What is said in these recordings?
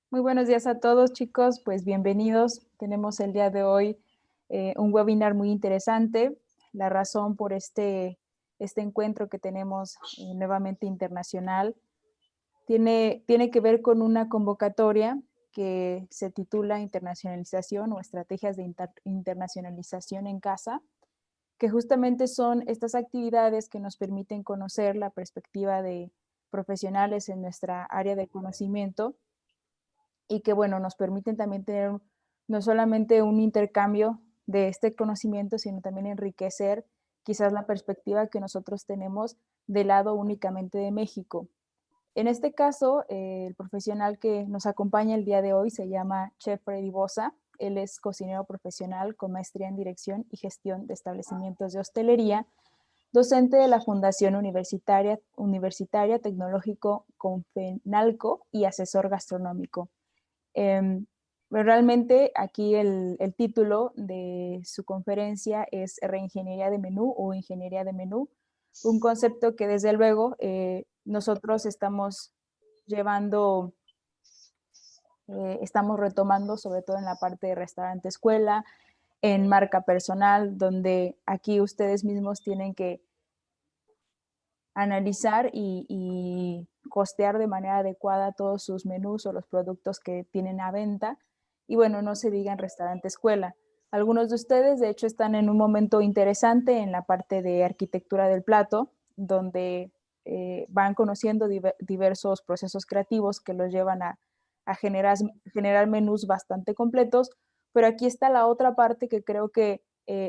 Muy buenos días a todos, chicos. Pues bienvenidos. Tenemos el día de hoy un webinar muy interesante. La razón por este encuentro que tenemos nuevamente internacional tiene que ver con una convocatoria que se titula Internacionalización o Estrategias de Internacionalización en Casa, que justamente son estas actividades que nos permiten conocer la perspectiva de profesionales en nuestra área de conocimiento y que, bueno, nos permiten también tener no solamente un intercambio de este conocimiento, sino también enriquecer quizás la perspectiva que nosotros tenemos del lado únicamente de México. En este caso, el profesional que nos acompaña el día de hoy se llama Chef Freddy Bosa. Él es cocinero profesional con maestría en dirección y gestión de establecimientos de hostelería, docente de la Fundación Universitaria Tecnológico Confenalco y asesor gastronómico. Realmente aquí el título de su conferencia es Reingeniería de menú o Ingeniería de menú, un concepto que desde luego nosotros estamos llevando, estamos retomando sobre todo en la parte de restaurante escuela, en marca personal, donde aquí ustedes mismos tienen que analizar y costear de manera adecuada todos sus menús o los productos que tienen a venta. Y bueno, no se diga en restaurante escuela. Algunos de ustedes, de hecho, están en un momento interesante en la parte de arquitectura del plato, donde van conociendo diversos procesos creativos que los llevan a generar menús bastante completos. Pero aquí está la otra parte que creo que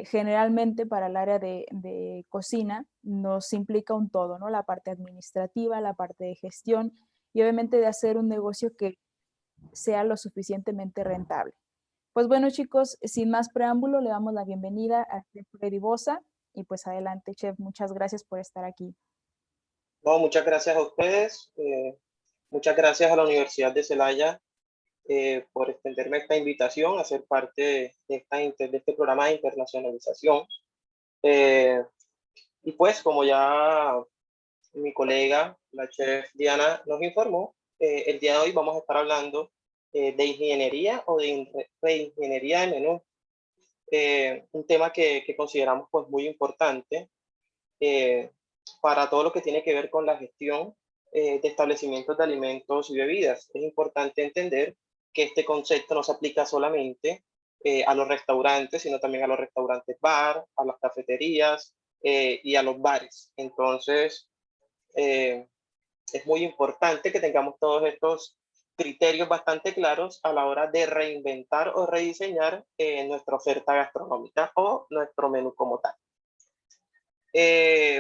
generalmente para el área de cocina nos implica un todo, ¿no? La parte administrativa, la parte de gestión y obviamente de hacer un negocio que sea lo suficientemente rentable. Pues bueno, chicos, sin más preámbulo, le damos la bienvenida a Chef Freddy Bosa y pues adelante, Chef, muchas gracias por estar aquí. No, muchas gracias a ustedes, muchas gracias a la Universidad de Celaya por extenderme esta invitación a ser parte de este programa de internacionalización. Eh, y pues, como ya mi colega, la chef Diana, nos informó, el día de hoy vamos a estar hablando de ingeniería o de reingeniería de menú, un tema que consideramos pues muy importante eh, para todo lo que tiene que ver con la gestión de establecimientos de alimentos y bebidas. Es importante entender que este concepto no se aplica solamente a los restaurantes, sino también a los restaurantes bar, a las cafeterías y a los bares. Entonces, eh, es muy importante que tengamos todos estos criterios bastante claros a la hora de reinventar o rediseñar nuestra oferta gastronómica o nuestro menú como tal.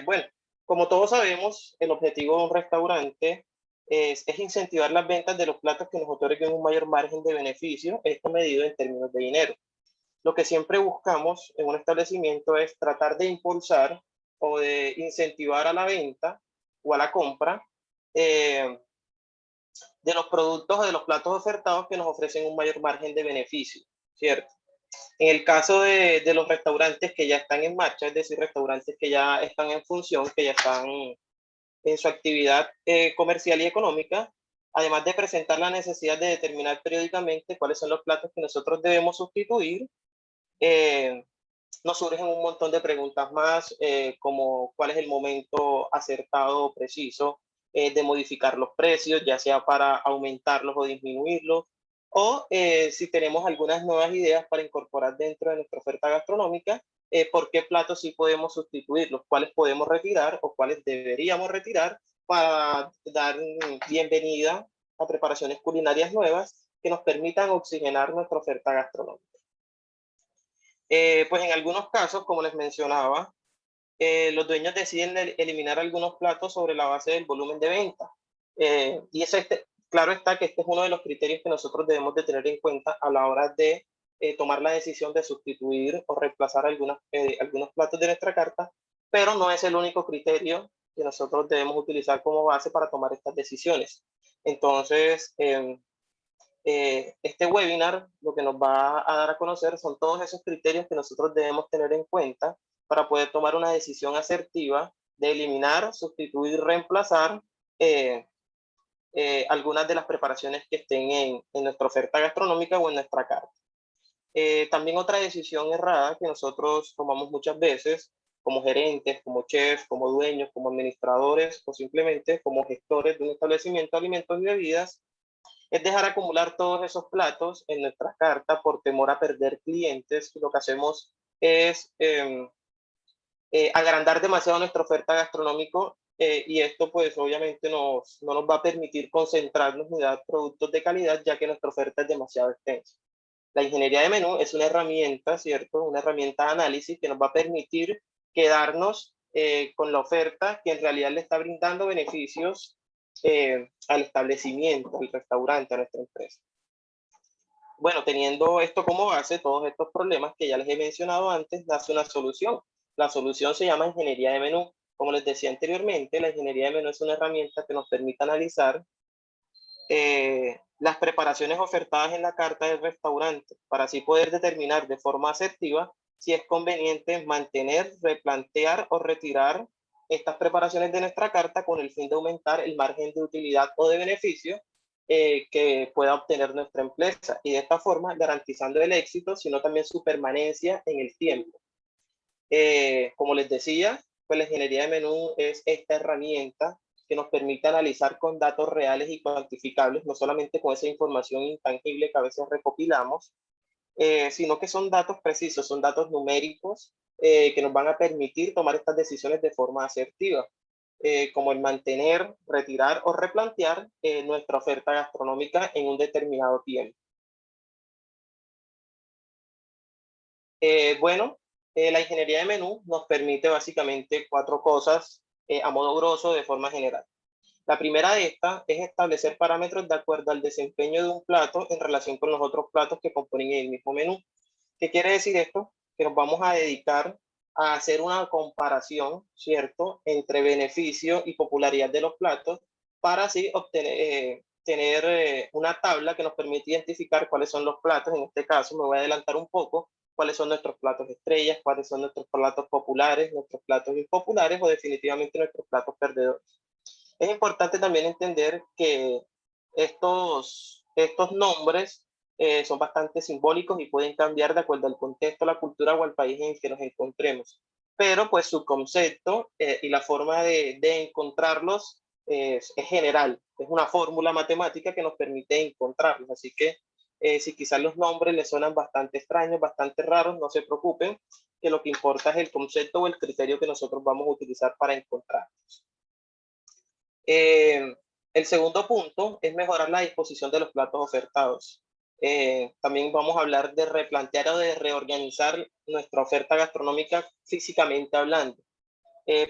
Bueno, como todos sabemos, el objetivo de un restaurante es incentivar las ventas de los platos que nos otorguen un mayor margen de beneficio, esto medido en términos de dinero. Lo que siempre buscamos en un establecimiento es tratar de impulsar o de incentivar a la venta o a la compra eh, de los productos o de los platos ofertados que nos ofrecen un mayor margen de beneficio, ¿cierto? En el caso de los restaurantes que ya están en marcha, es decir, restaurantes que ya están en función, que ya están en su actividad comercial y económica, además de presentar la necesidad de determinar periódicamente cuáles son los platos que nosotros debemos sustituir, eh, nos surgen un montón de preguntas más, como cuál es el momento acertado o preciso de modificar los precios, ya sea para aumentarlos o disminuirlos, o si tenemos algunas nuevas ideas para incorporar dentro de nuestra oferta gastronómica, por qué platos sí podemos sustituirlos, cuáles podemos retirar o cuáles deberíamos retirar para dar bienvenida a preparaciones culinarias nuevas que nos permitan oxigenar nuestra oferta gastronómica. Pues en algunos casos, como les mencionaba, los dueños deciden eliminar algunos platos sobre la base del volumen de venta. Y claro está que este es uno de los criterios que nosotros debemos de tener en cuenta a la hora de tomar la decisión de sustituir o reemplazar algunos platos de nuestra carta, pero no es el único criterio que nosotros debemos utilizar como base para tomar estas decisiones. Entonces, este webinar lo que nos va a dar a conocer son todos esos criterios que nosotros debemos tener en cuenta para poder tomar una decisión asertiva de eliminar, sustituir, reemplazar algunas de las preparaciones que estén en nuestra oferta gastronómica o en nuestra carta. También otra decisión errada que nosotros tomamos muchas veces como gerentes, como chefs, como dueños, como administradores o simplemente como gestores de un establecimiento de alimentos y bebidas es dejar acumular todos esos platos en nuestra carta por temor a perder clientes. Lo que hacemos es agrandar demasiado nuestra oferta gastronómica y esto pues obviamente no nos va a permitir concentrarnos ni dar productos de calidad ya que nuestra oferta es demasiado extensa. La ingeniería de menú es una herramienta, ¿cierto? Una herramienta de análisis que nos va a permitir quedarnos con la oferta que en realidad le está brindando beneficios al establecimiento, al restaurante, a nuestra empresa. Bueno, teniendo esto como base, todos estos problemas que ya les he mencionado antes, nace una solución. La solución se llama ingeniería de menú. Como les decía anteriormente, la ingeniería de menú es una herramienta que nos permite analizar las preparaciones ofertadas en la carta del restaurante para así poder determinar de forma asertiva si es conveniente mantener, replantear o retirar estas preparaciones de nuestra carta con el fin de aumentar el margen de utilidad o de beneficio que pueda obtener nuestra empresa y de esta forma garantizando el éxito, sino también su permanencia en el tiempo. Como les decía, pues la ingeniería de menú es esta herramienta que nos permite analizar con datos reales y cuantificables, no solamente con esa información intangible que a veces recopilamos, sino que son datos precisos, son datos numéricos que nos van a permitir tomar estas decisiones de forma asertiva, como el mantener, retirar o replantear nuestra oferta gastronómica en un determinado tiempo. Bueno, la ingeniería de menú nos permite básicamente 4 cosas a modo grosso de forma general. La primera de estas es establecer parámetros de acuerdo al desempeño de un plato en relación con los otros platos que componen el mismo menú. ¿Qué quiere decir esto? Que nos vamos a dedicar a hacer una comparación, ¿cierto?, entre beneficio y popularidad de los platos para así obtener, tener una tabla que nos permite identificar cuáles son los platos. En este caso, me voy a adelantar un poco, cuáles son nuestros platos estrellas, cuáles son nuestros platos populares, nuestros platos impopulares o definitivamente nuestros platos perdedores. Es importante también entender que estos nombres son bastante simbólicos y pueden cambiar de acuerdo al contexto, la cultura o al país en el que nos encontremos. Pero pues su concepto y la forma de encontrarlos es general. Es una fórmula matemática que nos permite encontrarlos. Así que si quizás los nombres les suenan bastante extraños, bastante raros, no se preocupen, que lo que importa es el concepto o el criterio que nosotros vamos a utilizar para encontrarlos. El segundo punto es mejorar la disposición de los platos ofertados. También vamos a hablar de replantear o de reorganizar nuestra oferta gastronómica físicamente hablando,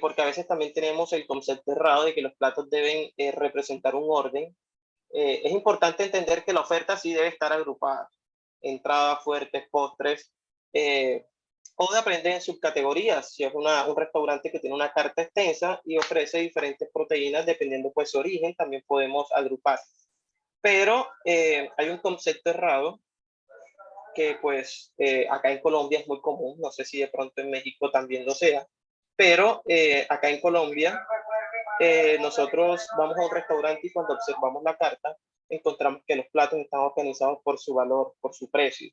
porque a veces también tenemos el concepto errado de que los platos deben representar un orden. Es importante entender que la oferta sí debe estar agrupada, entradas, fuertes, postres, o de aprender en subcategorías. Si es un restaurante que tiene una carta extensa y ofrece diferentes proteínas dependiendo pues su origen, también podemos agrupar. Pero hay un concepto errado que pues acá en Colombia es muy común, no sé si de pronto en México también lo sea, pero acá en Colombia nosotros vamos a un restaurante y cuando observamos la carta encontramos que los platos están organizados por su valor, por su precio,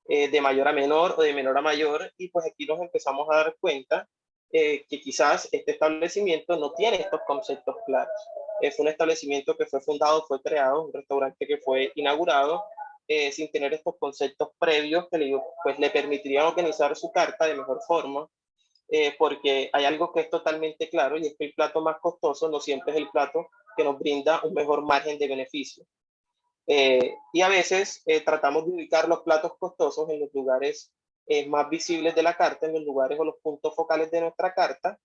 de mayor a menor o de menor a mayor, y pues aquí nos empezamos a dar cuenta que quizás este establecimiento no tiene estos conceptos claros. Es un establecimiento que fue fundado, fue creado, un restaurante que fue inaugurado sin tener estos conceptos previos que le permitirían organizar su carta de mejor forma, porque hay algo que es totalmente claro y es que el plato más costoso no siempre es el plato que nos brinda un mejor margen de beneficio. Y a veces tratamos de ubicar los platos costosos en los lugares más visibles de la carta, en los lugares o los puntos focales de nuestra carta,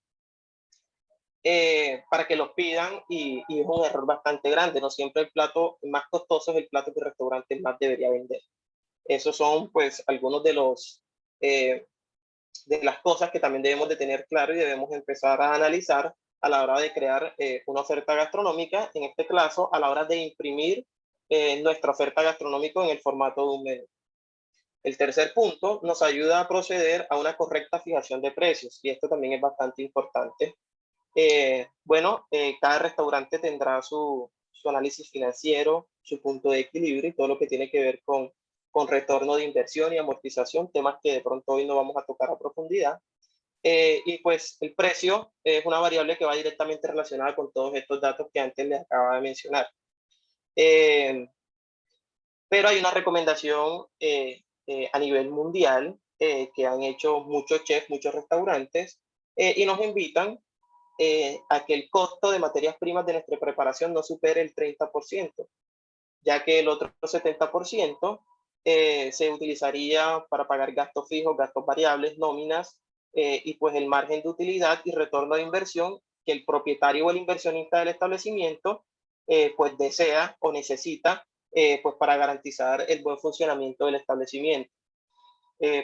para que los pidan y es un error bastante grande. No siempre el plato más costoso es el plato que el restaurante más debería vender. Esos son pues algunos de las cosas que también debemos de tener claro y debemos empezar a analizar a la hora de crear una oferta gastronómica, en este caso a la hora de imprimir nuestra oferta gastronómica en el formato de un menú. El tercer punto nos ayuda a proceder a una correcta fijación de precios y esto también es bastante importante. Cada restaurante tendrá su su análisis financiero, su punto de equilibrio y todo lo que tiene que ver con retorno de inversión y amortización, temas que de pronto hoy no vamos a tocar a profundidad. Y pues el precio es una variable que va directamente relacionada con todos estos datos que antes les acaba de mencionar. Pero hay una recomendación a nivel mundial que han hecho muchos chefs, muchos restaurantes, y nos invitan a que el costo de materias primas de nuestra preparación no supere el 30%, ya que el otro 70% se utilizaría para pagar gastos fijos, gastos variables, nóminas, y pues el margen de utilidad y retorno de inversión que el propietario o el inversionista del establecimiento pues desea o necesita pues para garantizar el buen funcionamiento del establecimiento.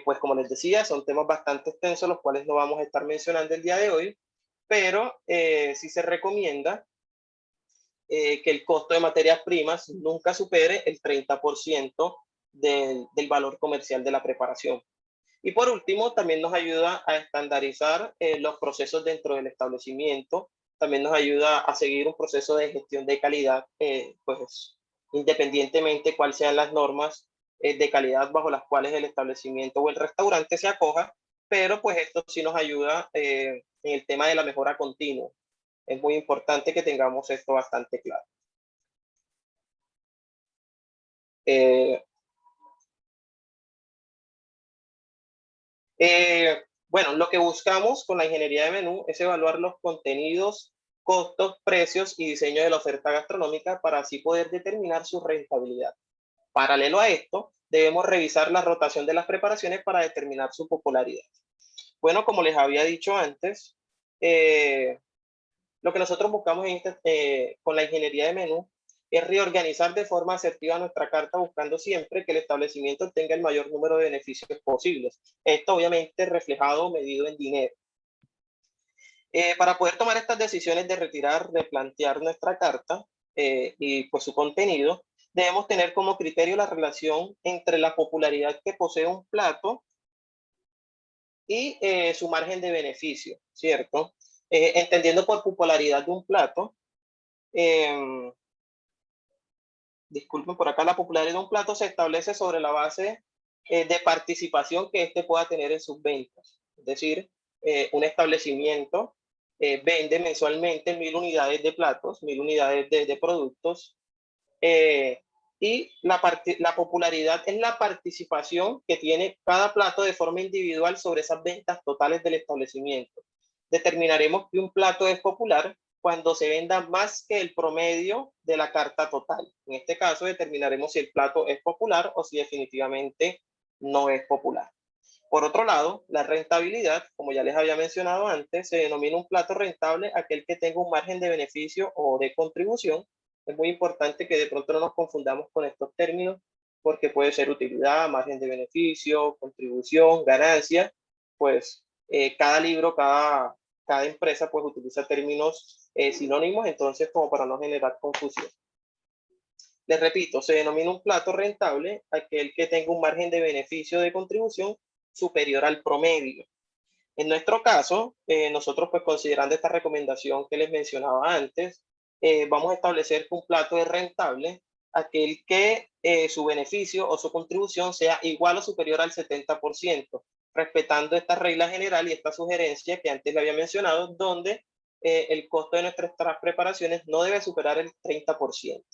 Pues como les decía, son temas bastante extensos, los cuales no vamos a estar mencionando el día de hoy, pero sí se recomienda que el costo de materias primas nunca supere el 30% del valor comercial de la preparación. Y por último, también nos ayuda a estandarizar los procesos dentro del establecimiento, también nos ayuda a seguir un proceso de gestión de calidad, pues independientemente cuáles sean las normas de calidad bajo las cuales el establecimiento o el restaurante se acoja, pero pues esto sí nos ayuda en el tema de la mejora continua. Es muy importante que tengamos esto bastante claro. Bueno, lo que buscamos con la ingeniería de menú es evaluar los contenidos, costos, precios y diseño de la oferta gastronómica para así poder determinar su rentabilidad. Paralelo a esto, debemos revisar la rotación de las preparaciones para determinar su popularidad. Bueno, como les había dicho antes, lo que nosotros buscamos con la ingeniería de menú es reorganizar de forma asertiva nuestra carta buscando siempre que el establecimiento tenga el mayor número de beneficios posibles. Esto obviamente reflejado o medido en dinero. Para poder tomar estas decisiones de retirar, replantear nuestra carta y pues su contenido, debemos tener como criterio la relación entre la popularidad que posee un plato y su margen de beneficio, ¿cierto? Entendiendo por popularidad de un plato, disculpen por acá, la popularidad de un plato se establece sobre la base de participación que éste pueda tener en sus ventas. Es decir, un establecimiento vende mensualmente 1000 unidades de platos, 1000 unidades de productos, y la popularidad es la participación que tiene cada plato de forma individual sobre esas ventas totales del establecimiento. Determinaremos que un plato es popular cuando se venda más que el promedio de la carta total. En este caso determinaremos si el plato es popular o si definitivamente no es popular. Por otro lado, la rentabilidad, como ya les había mencionado antes, se denomina un plato rentable aquel que tenga un margen de beneficio o de contribución. Es muy importante que de pronto no nos confundamos con estos términos, porque puede ser utilidad, margen de beneficio, contribución, ganancia. Pues cada libro, cada empresa pues utiliza términos sinónimos, entonces como para no generar confusión. Les repito, se denomina un plato rentable aquel que tenga un margen de beneficio de contribución superior al promedio. En nuestro caso, nosotros pues considerando esta recomendación que les mencionaba antes, vamos a establecer que un plato es rentable aquel que su beneficio o su contribución sea igual o superior al 70%, respetando esta regla general y esta sugerencia que antes le había mencionado, donde el costo de nuestras preparaciones no debe superar el 30%.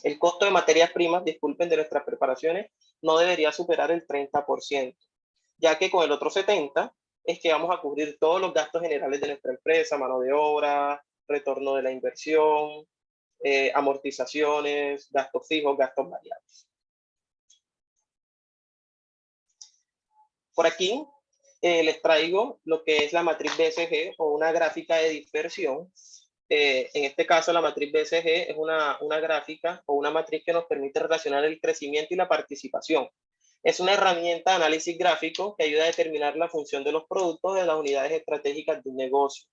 El costo de materias primas, disculpen, de nuestras preparaciones no debería superar el 30%, ya que con el otro 70% es que vamos a cubrir todos los gastos generales de nuestra empresa, mano de obra, retorno de la inversión, amortizaciones, gastos fijos, gastos variables. Por aquí les traigo lo que es la matriz BCG o una gráfica de dispersión. En este caso, la matriz BCG es una gráfica o una matriz que nos permite relacionar el crecimiento y la participación. Es una herramienta de análisis gráfico que ayuda a determinar la función de los productos de las unidades estratégicas de un negocio.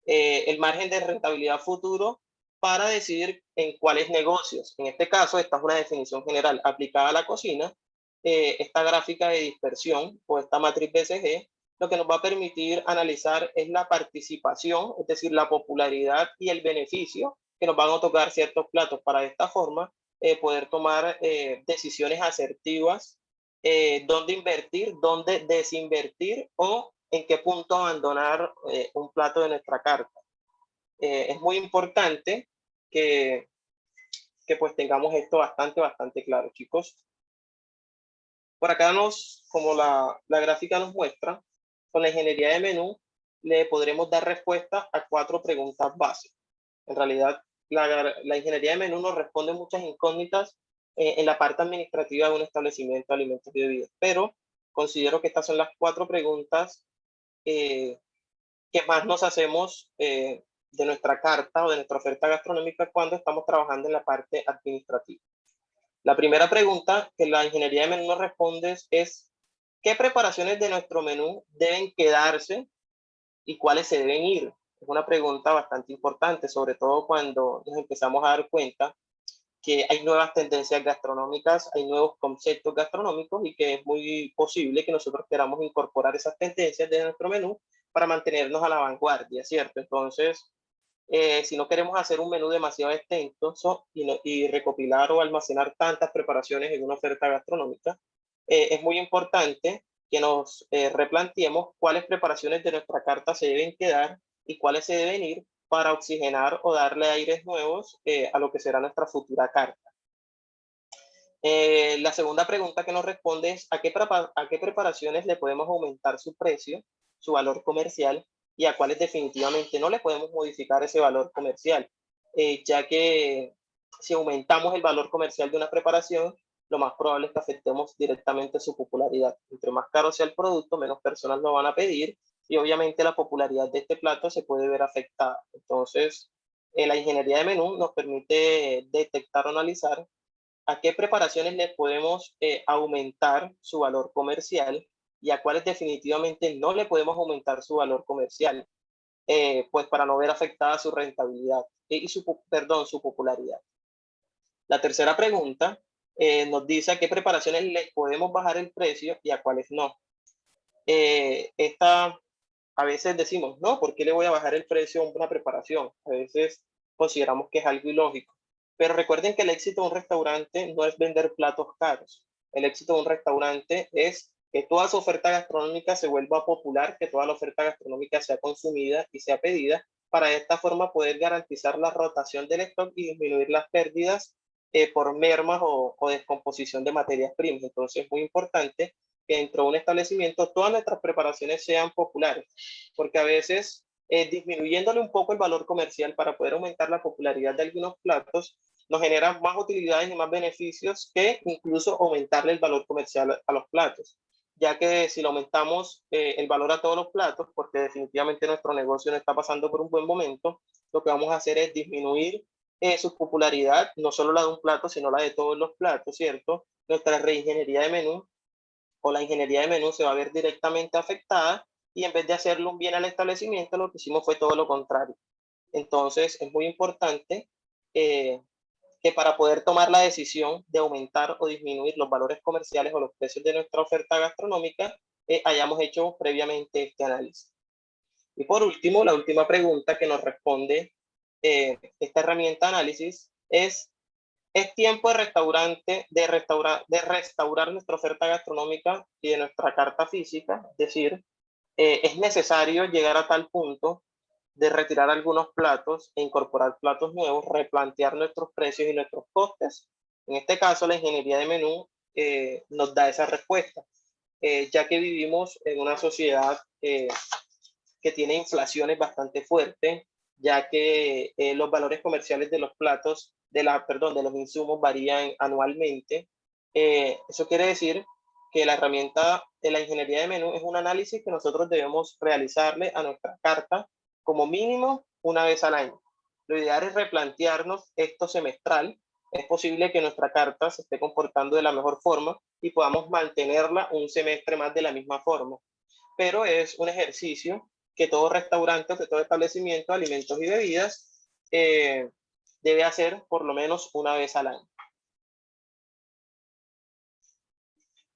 El margen de rentabilidad futuro para decidir en cuáles negocios. En este caso, esta es una definición general aplicada a la cocina. Esta gráfica de dispersión o esta matriz BCG lo que nos va a permitir analizar es la participación, es decir, la popularidad y el beneficio que nos van a otorgar ciertos platos para de esta forma poder tomar decisiones asertivas, dónde invertir, dónde desinvertir o en qué punto abandonar un plato de nuestra carta. Es muy importante que, que pues tengamos esto bastante claro, chicos. Por acá como la gráfica nos muestra, con la ingeniería de menú le podremos dar respuesta a 4 preguntas básicas. En realidad, la ingeniería de menú nos responde muchas incógnitas en la parte administrativa de un establecimiento de alimentos y bebidas, pero considero que estas son las 4 preguntas que más nos hacemos de nuestra carta o de nuestra oferta gastronómica cuando estamos trabajando en la parte administrativa. La primera pregunta que la ingeniería de menú nos responde es ¿qué preparaciones de nuestro menú deben quedarse y cuáles se deben ir? Es una pregunta bastante importante, sobre todo cuando nos empezamos a dar cuenta que hay nuevas tendencias gastronómicas, hay nuevos conceptos gastronómicos y que es muy posible que nosotros queramos incorporar esas tendencias de nuestro menú para mantenernos a la vanguardia, ¿cierto? Entonces, si no queremos hacer un menú demasiado extenso y recopilar o almacenar tantas preparaciones en una oferta gastronómica, es muy importante que nos replanteemos cuáles preparaciones de nuestra carta se deben quedar y cuáles se deben ir para oxigenar o darle aires nuevos a lo que será nuestra futura carta. La segunda pregunta que nos responde es ¿a qué preparaciones le podemos aumentar su precio, su valor comercial, y a cuáles definitivamente no le podemos modificar ese valor comercial? Ya que si aumentamos el valor comercial de una preparación, lo más probable es que afectemos directamente su popularidad. Entre más caro sea el producto, menos personas lo van a pedir y obviamente la popularidad de este plato se puede ver afectada. Entonces, la ingeniería de menú nos permite detectar o analizar a qué preparaciones le podemos aumentar su valor comercial y a cuáles definitivamente no le podemos aumentar su valor comercial, pues para no ver afectada su rentabilidad y su popularidad. La tercera pregunta nos dice a qué preparaciones le podemos bajar el precio y a cuáles no. Esta a veces decimos, no, ¿por qué le voy a bajar el precio a una preparación? A veces consideramos que es algo ilógico. Pero recuerden que el éxito de un restaurante no es vender platos caros. El éxito de un restaurante es que toda su oferta gastronómica se vuelva popular, que toda la oferta gastronómica sea consumida y sea pedida, para de esta forma poder garantizar la rotación del stock y disminuir las pérdidas por mermas o descomposición de materias primas. Entonces es muy importante que dentro de un establecimiento todas nuestras preparaciones sean populares, porque a veces disminuyéndole un poco el valor comercial para poder aumentar la popularidad de algunos platos, nos genera más utilidades y más beneficios que incluso aumentarle el valor comercial a los platos, ya que si le aumentamos el valor a todos los platos, porque definitivamente nuestro negocio no está pasando por un buen momento, lo que vamos a hacer es disminuir su popularidad, no solo la de un plato, sino la de todos los platos, ¿cierto? Nuestra reingeniería de menú o la ingeniería de menú se va a ver directamente afectada y en vez de hacerle un bien al establecimiento, lo que hicimos fue todo lo contrario. Entonces, es muy importante que para poder tomar la decisión de aumentar o disminuir los valores comerciales o los precios de nuestra oferta gastronómica, hayamos hecho previamente este análisis. Y por último, la última pregunta que nos responde esta herramienta de análisis es tiempo de restaurar nuestra oferta gastronómica y de nuestra carta física, es decir, es necesario llegar a tal punto de retirar algunos platos e incorporar platos nuevos, replantear nuestros precios y nuestros costes. En este caso, la ingeniería de menú nos da esa respuesta, ya que vivimos en una sociedad que tiene inflaciones bastante fuertes, ya que los valores comerciales de los platos, de los insumos varían anualmente. Eso quiere decir que la herramienta de la ingeniería de menú es un análisis que nosotros debemos realizarle a nuestra carta como mínimo una vez al año. Lo ideal es replantearnos esto semestral. Es posible que nuestra carta se esté comportando de la mejor forma y podamos mantenerla un semestre más de la misma forma. Pero es un ejercicio que todo restaurante, que todo establecimiento de alimentos y bebidas debe hacer por lo menos una vez al año.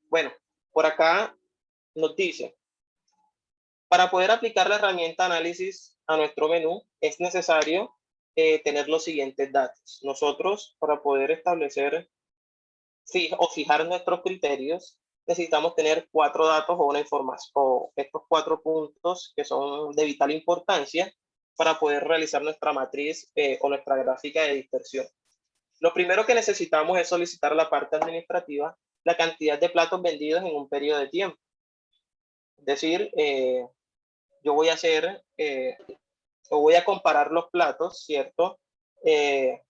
Bueno, por acá nos dice, para poder aplicar la herramienta análisis a nuestro menú es necesario tener los siguientes datos. Nosotros, para poder establecer o fijar nuestros criterios, necesitamos tener 4 datos o una información, o estos 4 puntos que son de vital importancia para poder realizar nuestra matriz o nuestra gráfica de dispersión. Lo primero que necesitamos es solicitar a la parte administrativa la cantidad de platos vendidos en un periodo de tiempo. Es decir, yo voy a hacer, o voy a comparar los platos, ¿cierto? De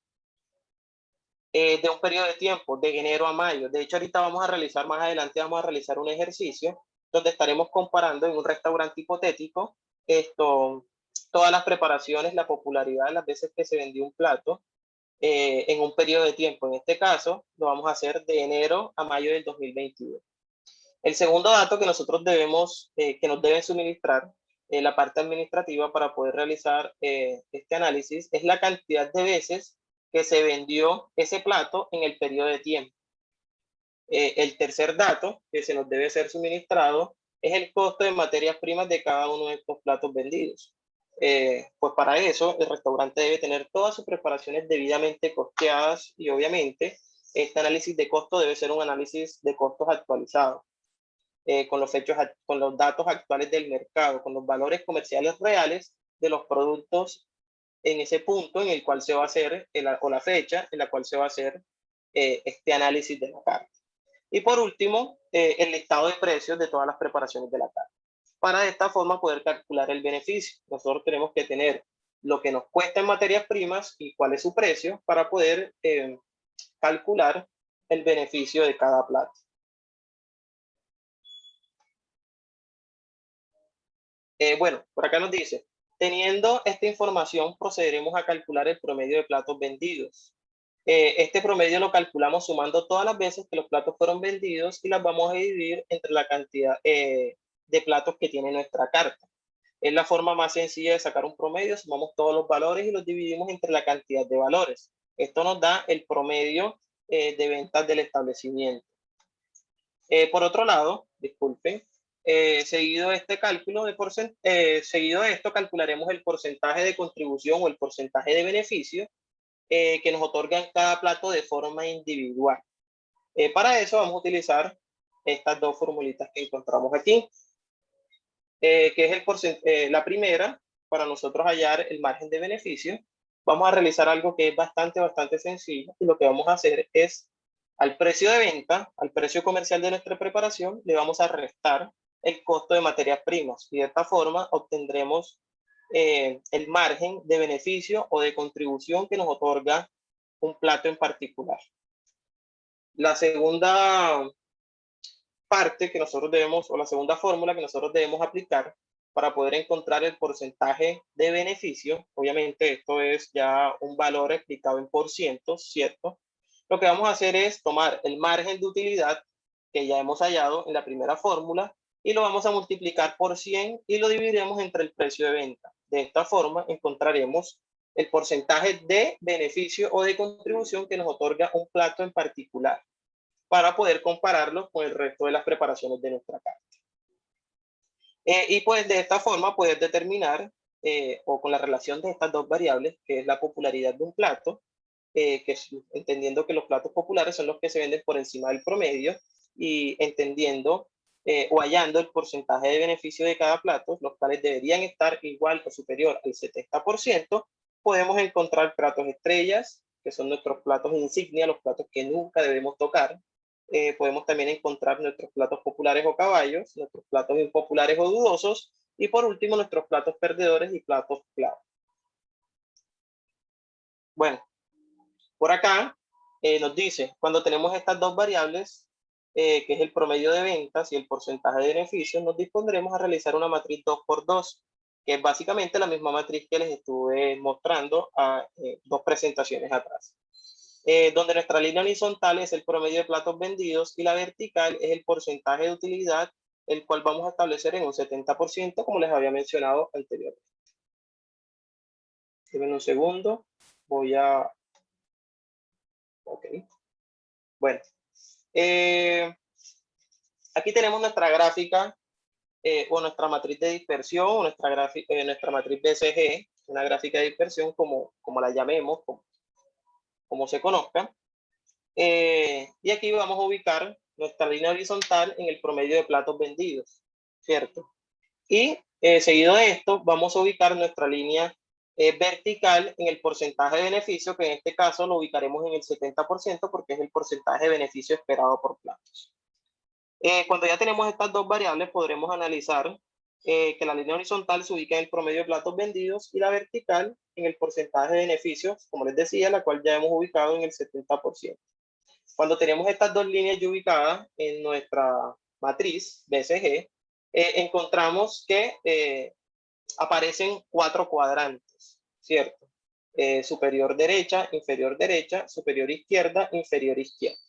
un periodo de tiempo, de enero a mayo. De hecho, ahorita vamos a realizar, más adelante vamos a realizar un ejercicio donde estaremos comparando en un restaurante hipotético todas las preparaciones, la popularidad, las veces que se vendió un plato en un periodo de tiempo. En este caso, lo vamos a hacer de enero a mayo del 2022. El segundo dato que nosotros debemos, que nos deben suministrar la parte administrativa para poder realizar este análisis es la cantidad de veces que se vendió ese plato en el periodo de tiempo. El tercer dato que se nos debe ser suministrado es el costo de materias primas de cada uno de estos platos vendidos. Pues para eso el restaurante debe tener todas sus preparaciones debidamente costeadas y obviamente este análisis de costo debe ser un análisis de costos actualizado, con los datos actuales del mercado, con los valores comerciales reales de los productos en ese punto en el cual se va a hacer, o la fecha en la cual se va a hacer este análisis de la carta. Y por último, el listado de precios de todas las preparaciones de la carta. Para de esta forma poder calcular el beneficio. Nosotros tenemos que tener lo que nos cuesta en materias primas y cuál es su precio para poder calcular el beneficio de cada plato. Bueno, por acá nos dice, teniendo esta información, procederemos a calcular el promedio de platos vendidos. Este promedio lo calculamos sumando todas las veces que los platos fueron vendidos y las vamos a dividir entre la cantidad de platos que tiene nuestra carta. Es la forma más sencilla de sacar un promedio, sumamos todos los valores y los dividimos entre la cantidad de valores. Esto nos da el promedio de ventas del establecimiento. Por otro lado, disculpen, seguido este cálculo seguido de esto calcularemos el porcentaje de contribución o el porcentaje de beneficio que nos otorgan cada plato de forma individual. Para eso vamos a utilizar estas dos formulitas que encontramos aquí, que es la primera, para nosotros hallar el margen de beneficio. Vamos a realizar algo que es bastante sencillo, y lo que vamos a hacer es, al precio de venta, al precio comercial de nuestra preparación, le vamos a restar el costo de materias primas, y de esta forma obtendremos el margen de beneficio o de contribución que nos otorga un plato en particular. La segunda parte que nosotros debemos, o la segunda fórmula que nosotros debemos aplicar para poder encontrar el porcentaje de beneficio, obviamente esto es ya un valor explicado en porcientos, ¿cierto? Lo que vamos a hacer es tomar el margen de utilidad que ya hemos hallado en la primera fórmula y lo vamos a multiplicar por 100 y lo dividiremos entre el precio de venta. De esta forma encontraremos el porcentaje de beneficio o de contribución que nos otorga un plato en particular para poder compararlo con el resto de las preparaciones de nuestra carta. Y pues de esta forma poder determinar, o con la relación de estas dos variables, que es la popularidad de un plato, entendiendo que los platos populares son los que se venden por encima del promedio, y entendiendo o hallando el porcentaje de beneficio de cada plato, los cuales deberían estar igual o superior al 70%, podemos encontrar platos estrellas, que son nuestros platos insignia, los platos que nunca debemos tocar. Podemos también encontrar nuestros platos populares o caballos, nuestros platos impopulares o dudosos, y por último nuestros platos perdedores y platos clave. Bueno, por acá nos dice, cuando tenemos estas dos variables, que es el promedio de ventas y el porcentaje de beneficios, nos dispondremos a realizar una matriz 2x2, que es básicamente la misma matriz que les estuve mostrando a dos presentaciones atrás. Donde nuestra línea horizontal es el promedio de platos vendidos y la vertical es el porcentaje de utilidad, el cual vamos a establecer en un 70%, como les había mencionado anteriormente. Denme un segundo, voy a... Ok. Bueno, aquí tenemos nuestra gráfica o nuestra matriz de dispersión, o nuestra matriz BCG, una gráfica de dispersión, como la llamemos, como se conozca. Y aquí vamos a ubicar nuestra línea horizontal en el promedio de platos vendidos, ¿cierto? Y seguido de esto, vamos a ubicar nuestra línea vertical en el porcentaje de beneficio, que en este caso lo ubicaremos en el 70% porque es el porcentaje de beneficio esperado por platos. Cuando ya tenemos estas dos variables, podremos analizar que la línea horizontal se ubica en el promedio de platos vendidos y la vertical en el porcentaje de beneficios, como les decía, la cual ya hemos ubicado en el 70%. Cuando tenemos estas dos líneas ya ubicadas en nuestra matriz BCG, encontramos que aparecen 4 cuadrantes, ¿cierto? Superior derecha, superior izquierda, inferior izquierda.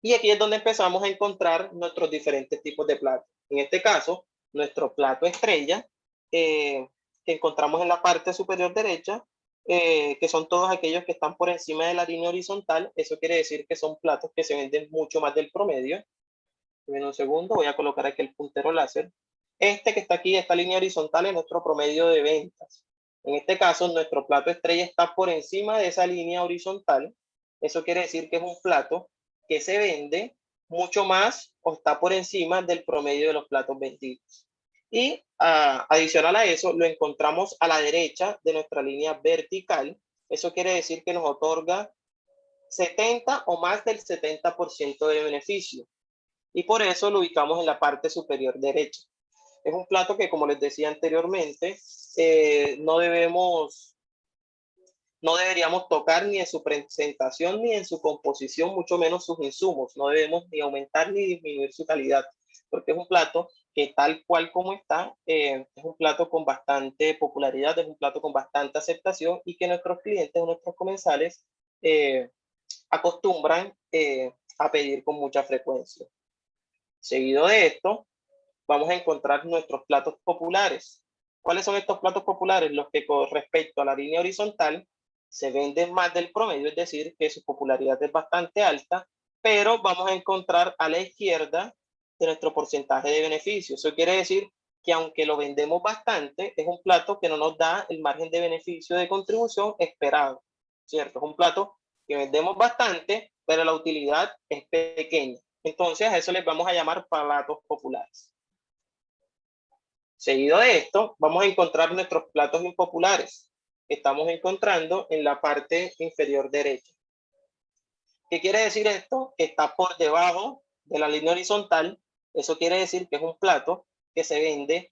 Y aquí es donde empezamos a encontrar nuestros diferentes tipos de platos. En este caso, nuestro plato estrella, que encontramos en la parte superior derecha, que son todos aquellos que están por encima de la línea horizontal. Eso quiere decir que son platos que se venden mucho más del promedio. En un segundo voy a colocar aquí el puntero láser. Este que está aquí, esta línea horizontal, es nuestro promedio de ventas. En este caso, nuestro plato estrella está por encima de esa línea horizontal. Eso quiere decir que es un plato que se vende mucho más o está por encima del promedio de los platos vendidos. Y adicional a eso, lo encontramos a la derecha de nuestra línea vertical. Eso quiere decir que nos otorga 70 o más del 70% de beneficio. Y por eso lo ubicamos en la parte superior derecha. Es un plato que, como les decía anteriormente, no deberíamos tocar ni en su presentación ni en su composición, mucho menos sus insumos. No debemos ni aumentar ni disminuir su calidad, porque es un plato que tal cual como está, es un plato con bastante popularidad, es un plato con bastante aceptación y que nuestros clientes o nuestros comensales acostumbran a pedir con mucha frecuencia. Seguido de esto, vamos a encontrar nuestros platos populares. ¿Cuáles son estos platos populares? Los que con respecto a la línea horizontal se venden más del promedio, es decir, que su popularidad es bastante alta, pero vamos a encontrar a la izquierda de nuestro porcentaje de beneficio. Eso quiere decir que aunque lo vendemos bastante, es un plato que no nos da el margen de beneficio de contribución esperado, ¿cierto? Es un plato que vendemos bastante, pero la utilidad es pequeña. Entonces a eso les vamos a llamar platos populares. Seguido de esto, vamos a encontrar nuestros platos impopulares. Estamos encontrando en la parte inferior derecha. ¿Qué quiere decir esto? Que está por debajo de la línea horizontal. Eso quiere decir que es un plato que se vende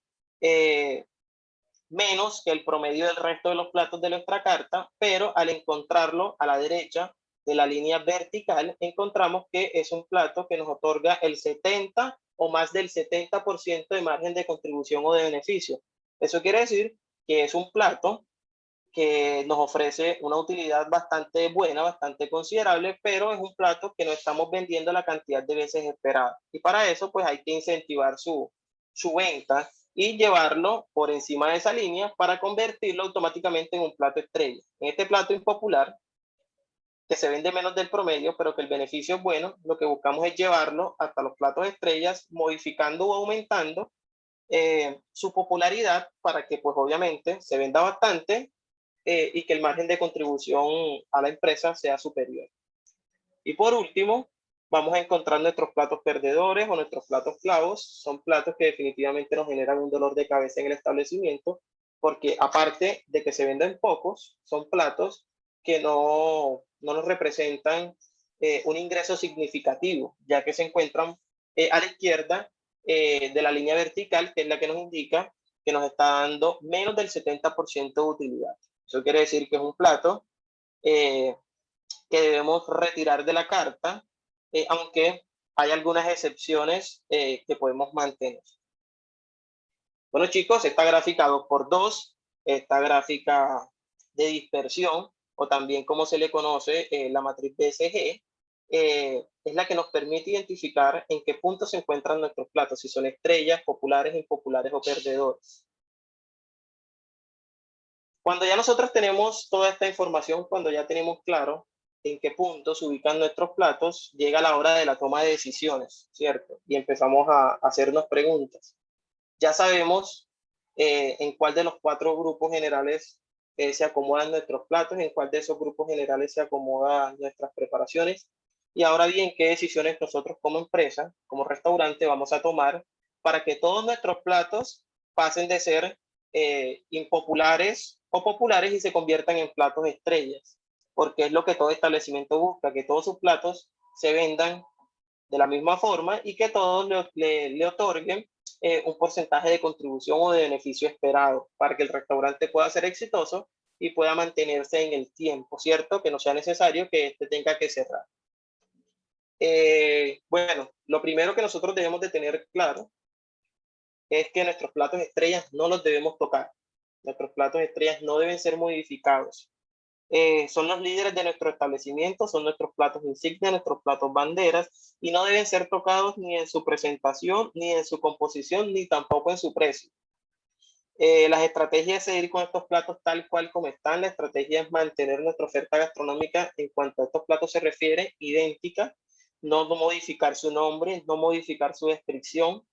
menos que el promedio del resto de los platos de nuestra carta, pero al encontrarlo a la derecha de la línea vertical, encontramos que es un plato que nos otorga el 70 o más del 70% de margen de contribución o de beneficio. Eso quiere decir que es un plato que nos ofrece una utilidad bastante buena, bastante considerable, pero es un plato que no estamos vendiendo la cantidad de veces esperada. Y para eso, pues hay que incentivar su venta y llevarlo por encima de esa línea para convertirlo automáticamente en un plato estrella. En este plato impopular, que se vende menos del promedio, pero que el beneficio es bueno, lo que buscamos es llevarlo hasta los platos estrellas, modificando o aumentando su popularidad para que, pues obviamente, se venda bastante y que el margen de contribución a la empresa sea superior. Y por último, vamos a encontrar nuestros platos perdedores o nuestros platos clavos. Son platos que definitivamente nos generan un dolor de cabeza en el establecimiento, porque aparte de que se venden pocos, son platos que no nos representan un ingreso significativo, ya que se encuentran a la izquierda de la línea vertical, que es la que nos indica que nos está dando menos del 70% de utilidad. Eso quiere decir que es un plato que debemos retirar de la carta, aunque hay algunas excepciones que podemos mantener. Bueno, chicos, esta gráfica 2x2, esta gráfica de dispersión, o también como se le conoce, la matriz BCG, es la que nos permite identificar en qué punto se encuentran nuestros platos, si son estrellas, populares, impopulares o perdedores. Cuando ya nosotros tenemos toda esta información, cuando ya tenemos claro en qué punto se ubican nuestros platos, llega la hora de la toma de decisiones, ¿cierto? Y empezamos a hacernos preguntas. Ya sabemos en cuál de los 4 grupos generales se acomodan nuestros platos, en cuál de esos grupos generales se acomodan nuestras preparaciones. Y ahora bien, ¿qué decisiones nosotros como empresa, como restaurante, vamos a tomar para que todos nuestros platos pasen de ser impopulares o populares y se conviertan en platos estrellas? Porque es lo que todo establecimiento busca, que todos sus platos se vendan de la misma forma y que todos le otorguen un porcentaje de contribución o de beneficio esperado para que el restaurante pueda ser exitoso y pueda mantenerse en el tiempo, ¿cierto? Que no sea necesario que este tenga que cerrar. Bueno, lo primero que nosotros debemos de tener claro es que nuestros platos estrellas no los debemos tocar. Nuestros platos estrellas no deben ser modificados. Son los líderes de nuestro establecimiento, son nuestros platos insignia, nuestros platos banderas, y no deben ser tocados ni en su presentación, ni en su composición, ni tampoco en su precio. Las estrategias es seguir con estos platos tal cual como están. La estrategia es mantener nuestra oferta gastronómica en cuanto a estos platos se refiere, idéntica, no modificar su nombre, no modificar su descripción,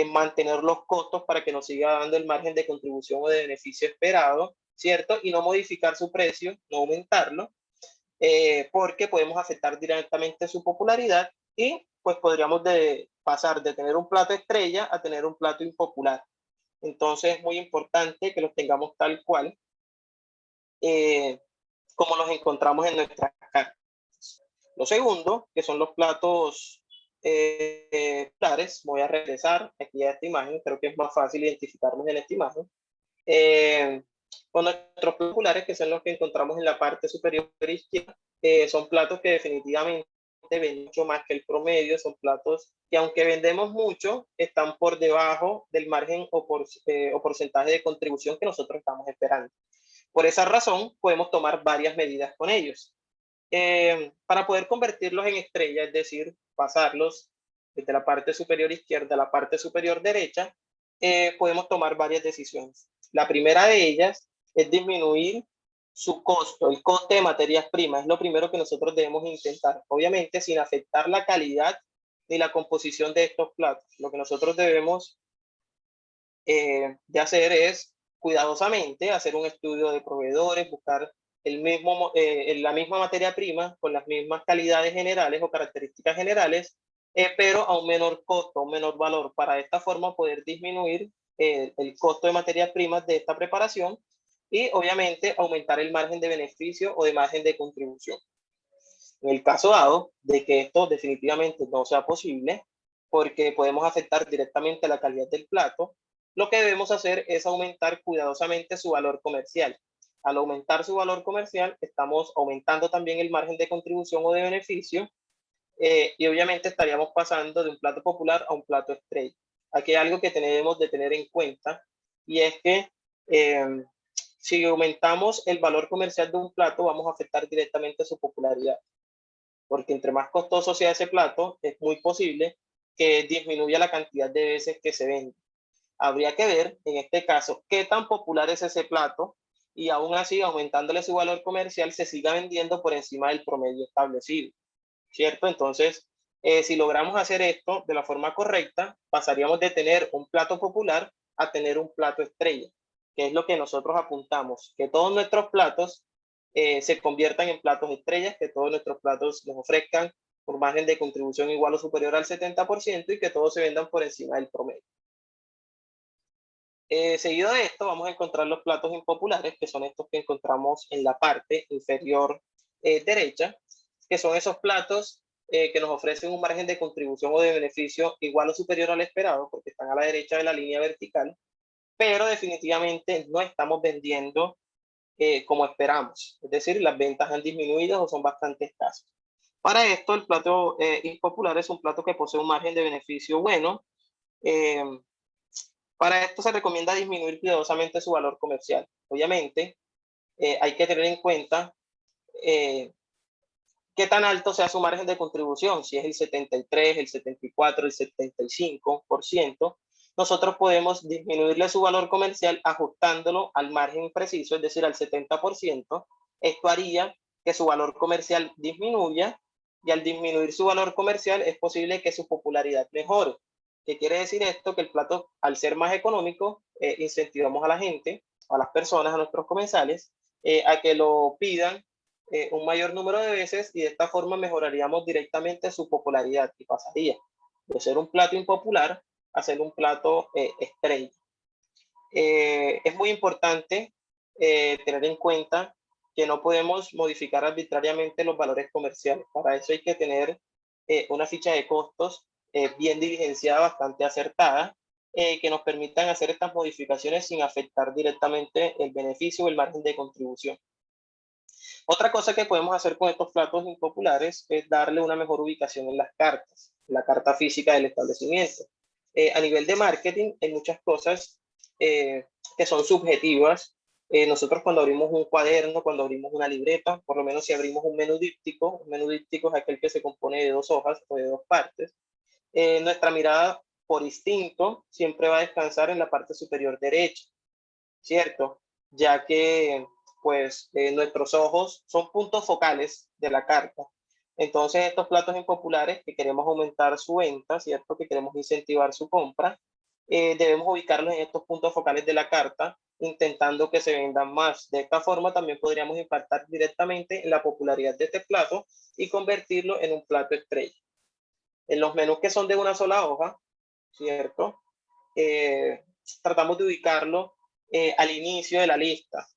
mantener los costos para que nos siga dando el margen de contribución o de beneficio esperado, ¿cierto? Y no modificar su precio, no aumentarlo, porque podemos afectar directamente su popularidad y pues podríamos pasar de tener un plato estrella a tener un plato impopular. Entonces es muy importante que los tengamos tal cual como los encontramos en nuestras cartas. Lo segundo, que son los platos populares, voy a regresar aquí a esta imagen, creo que es más fácil identificarlos en esta imagen. Con nuestros platos populares, que son los que encontramos en la parte superior izquierda, son platos que definitivamente venden mucho más que el promedio, son platos que aunque vendemos mucho, están por debajo del margen o porcentaje de contribución que nosotros estamos esperando. Por esa razón, podemos tomar varias medidas con ellos. Para poder convertirlos en estrella, es decir, pasarlos desde la parte superior izquierda a la parte superior derecha, podemos tomar varias decisiones. La primera de ellas es disminuir su costo, el coste de materias primas. Es lo primero que nosotros debemos intentar, obviamente sin afectar la calidad ni la composición de estos platos. Lo que nosotros debemos de hacer es cuidadosamente hacer un estudio de proveedores, buscar la misma materia prima con las mismas calidades generales o características generales, pero a un menor costo, a un menor valor. Para de esta forma poder disminuir el costo de materias primas de esta preparación y obviamente aumentar el margen de beneficio o de margen de contribución. En el caso dado de que esto definitivamente no sea posible, porque podemos afectar directamente la calidad del plato, lo que debemos hacer es aumentar cuidadosamente su valor comercial. Al aumentar su valor comercial, estamos aumentando también el margen de contribución o de beneficio, y obviamente estaríamos pasando de un plato popular a un plato estrella. Aquí hay algo que tenemos de tener en cuenta, y es que si aumentamos el valor comercial de un plato, vamos a afectar directamente su popularidad, porque entre más costoso sea ese plato, es muy posible que disminuya la cantidad de veces que se vende. Habría que ver, en este caso, qué tan popular es ese plato y aún así, aumentándole su valor comercial, se siga vendiendo por encima del promedio establecido, ¿cierto? Entonces, si logramos hacer esto de la forma correcta, pasaríamos de tener un plato popular a tener un plato estrella, que es lo que nosotros apuntamos, que todos nuestros platos se conviertan en platos estrellas, que todos nuestros platos nos ofrezcan un margen de contribución igual o superior al 70% y que todos se vendan por encima del promedio. Seguido de esto, vamos a encontrar los platos impopulares, que son estos que encontramos en la parte inferior derecha, que son esos platos que nos ofrecen un margen de contribución o de beneficio igual o superior al esperado, porque están a la derecha de la línea vertical, pero definitivamente no estamos vendiendo como esperamos. Es decir, las ventas han disminuido o son bastante escasas. Para esto, el plato impopular es un plato que posee un margen de beneficio bueno. Para esto se recomienda disminuir cuidadosamente su valor comercial. Obviamente, hay que tener en cuenta qué tan alto sea su margen de contribución, si es el 73, el 74, el 75%. Nosotros podemos disminuirle su valor comercial ajustándolo al margen preciso, es decir, al 70%. Esto haría que su valor comercial disminuya y al disminuir su valor comercial es posible que su popularidad mejore. ¿Qué quiere decir esto? Que el plato, al ser más económico, incentivamos a la gente, a las personas, a nuestros comensales, a que lo pidan un mayor número de veces y de esta forma mejoraríamos directamente su popularidad y pasaría de ser un plato impopular a ser un plato estrella. Es muy importante tener en cuenta que no podemos modificar arbitrariamente los valores comerciales. Para eso hay que tener una ficha de costos bien diligenciada, bastante acertada, que nos permitan hacer estas modificaciones sin afectar directamente el beneficio o el margen de contribución. Otra cosa que podemos hacer con estos platos impopulares es darle una mejor ubicación en las cartas, la carta física del establecimiento. A nivel de marketing, hay muchas cosas que son subjetivas. Nosotros cuando abrimos un cuaderno, cuando abrimos una libreta, por lo menos si abrimos un menú díptico es aquel que se compone de 2 hojas o de 2 partes, nuestra mirada por instinto siempre va a descansar en la parte superior derecha, ¿cierto? Ya que pues nuestros ojos son puntos focales de la carta. Entonces estos platos impopulares que queremos aumentar su venta, ¿cierto? Que queremos incentivar su compra, debemos ubicarlos en estos puntos focales de la carta, intentando que se vendan más. De esta forma también podríamos impactar directamente en la popularidad de este plato y convertirlo en un plato estrella. En los menús que son de una sola hoja, ¿cierto? Tratamos de ubicarlo al inicio de la lista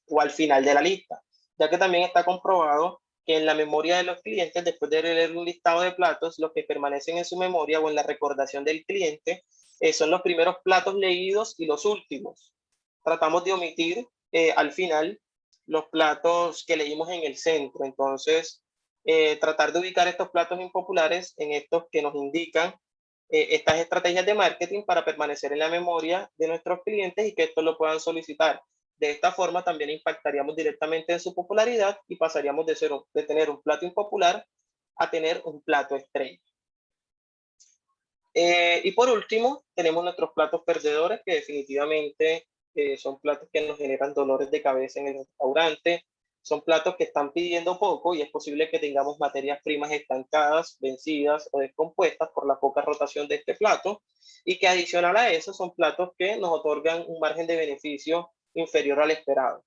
o al final de la lista, ya que también está comprobado que en la memoria de los clientes, después de leer un listado de platos, los que permanecen en su memoria o en la recordación del cliente son los primeros platos leídos y los últimos. Tratamos de omitir al final los platos que leímos en el centro. Entonces, tratar de ubicar estos platos impopulares en estos que nos indican estas estrategias de marketing para permanecer en la memoria de nuestros clientes y que estos lo puedan solicitar. De esta forma también impactaríamos directamente en su popularidad y pasaríamos de tener un plato impopular a tener un plato estrella. Y por último, tenemos nuestros platos perdedores, que definitivamente son platos que nos generan dolores de cabeza en el restaurante. Son platos que están pidiendo poco y es posible que tengamos materias primas estancadas, vencidas o descompuestas por la poca rotación de este plato. Y que adicional a eso son platos que nos otorgan un margen de beneficio inferior al esperado.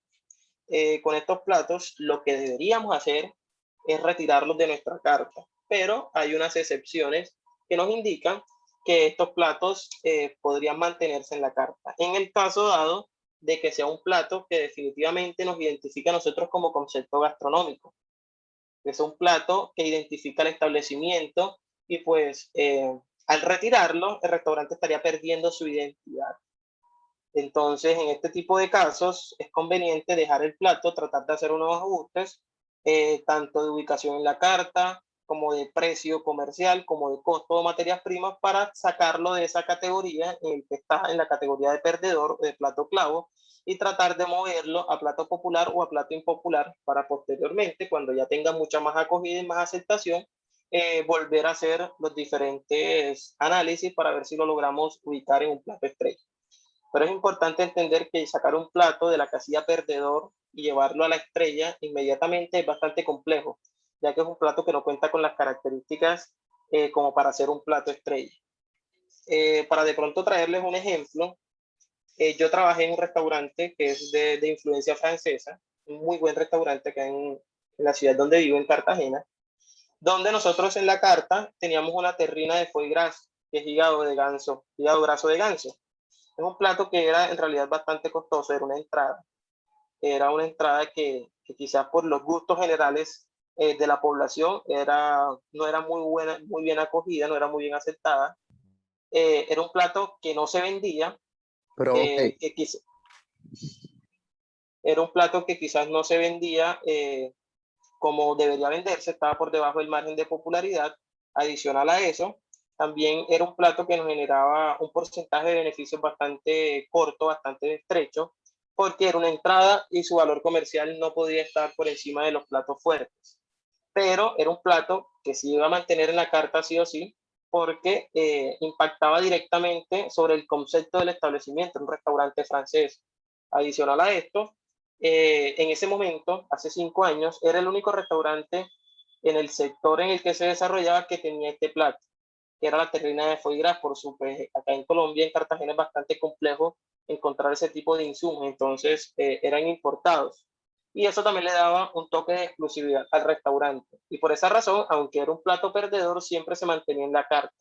Con estos platos lo que deberíamos hacer es retirarlos de nuestra carta, pero hay unas excepciones que nos indican que estos platos podrían mantenerse en la carta. En el caso dado de que sea un plato que definitivamente nos identifica a nosotros como concepto gastronómico, que es un plato que identifica el establecimiento y pues al retirarlo el restaurante estaría perdiendo su identidad. Entonces, en este tipo de casos, es conveniente dejar el plato, tratar de hacer unos ajustes, tanto de ubicación en la carta, como de precio comercial, como de costo de materias primas, para sacarlo de esa categoría en el que está, en la categoría de perdedor, de plato clavo, y tratar de moverlo a plato popular o a plato impopular, para posteriormente, cuando ya tenga mucha más acogida y más aceptación, volver a hacer los diferentes análisis para ver si lo logramos ubicar en un plato estrella. Pero es importante entender que sacar un plato de la casilla perdedor y llevarlo a la estrella inmediatamente es bastante complejo, ya que es un plato que no cuenta con las características como para ser un plato estrella. Para de pronto traerles un ejemplo, yo trabajé en un restaurante que es de influencia francesa, un muy buen restaurante acá en la ciudad donde vivo, en Cartagena, donde nosotros en la carta teníamos una terrina de foie gras, que es hígado de ganso, hígado graso de ganso. Es un plato que era en realidad bastante costoso, era una entrada que quizás por los gustos generales de la población no era muy buena, muy bien acogida, no era muy bien aceptada. Era un plato que no se vendía, Pero, ok, que era un plato que quizás no se vendía como debería venderse, estaba por debajo del margen de popularidad. Adicional a eso, también era un plato que nos generaba un porcentaje de beneficios bastante corto, bastante estrecho, porque era una entrada y su valor comercial no podía estar por encima de los platos fuertes. Pero era un plato que se iba a mantener en la carta sí o sí, porque impactaba directamente sobre el concepto del establecimiento, un restaurante francés. Adicional a esto, en ese momento, hace 5 años, era el único restaurante en el sector en el que se desarrollaba que tenía este plato. que era la terrina de foie gras, por su, pues, acá en Colombia, en Cartagena, es bastante complejo encontrar ese tipo de insumos, entonces eran importados. Y eso también le daba un toque de exclusividad al restaurante. Y por esa razón, aunque era un plato perdedor, siempre se mantenía en la carta.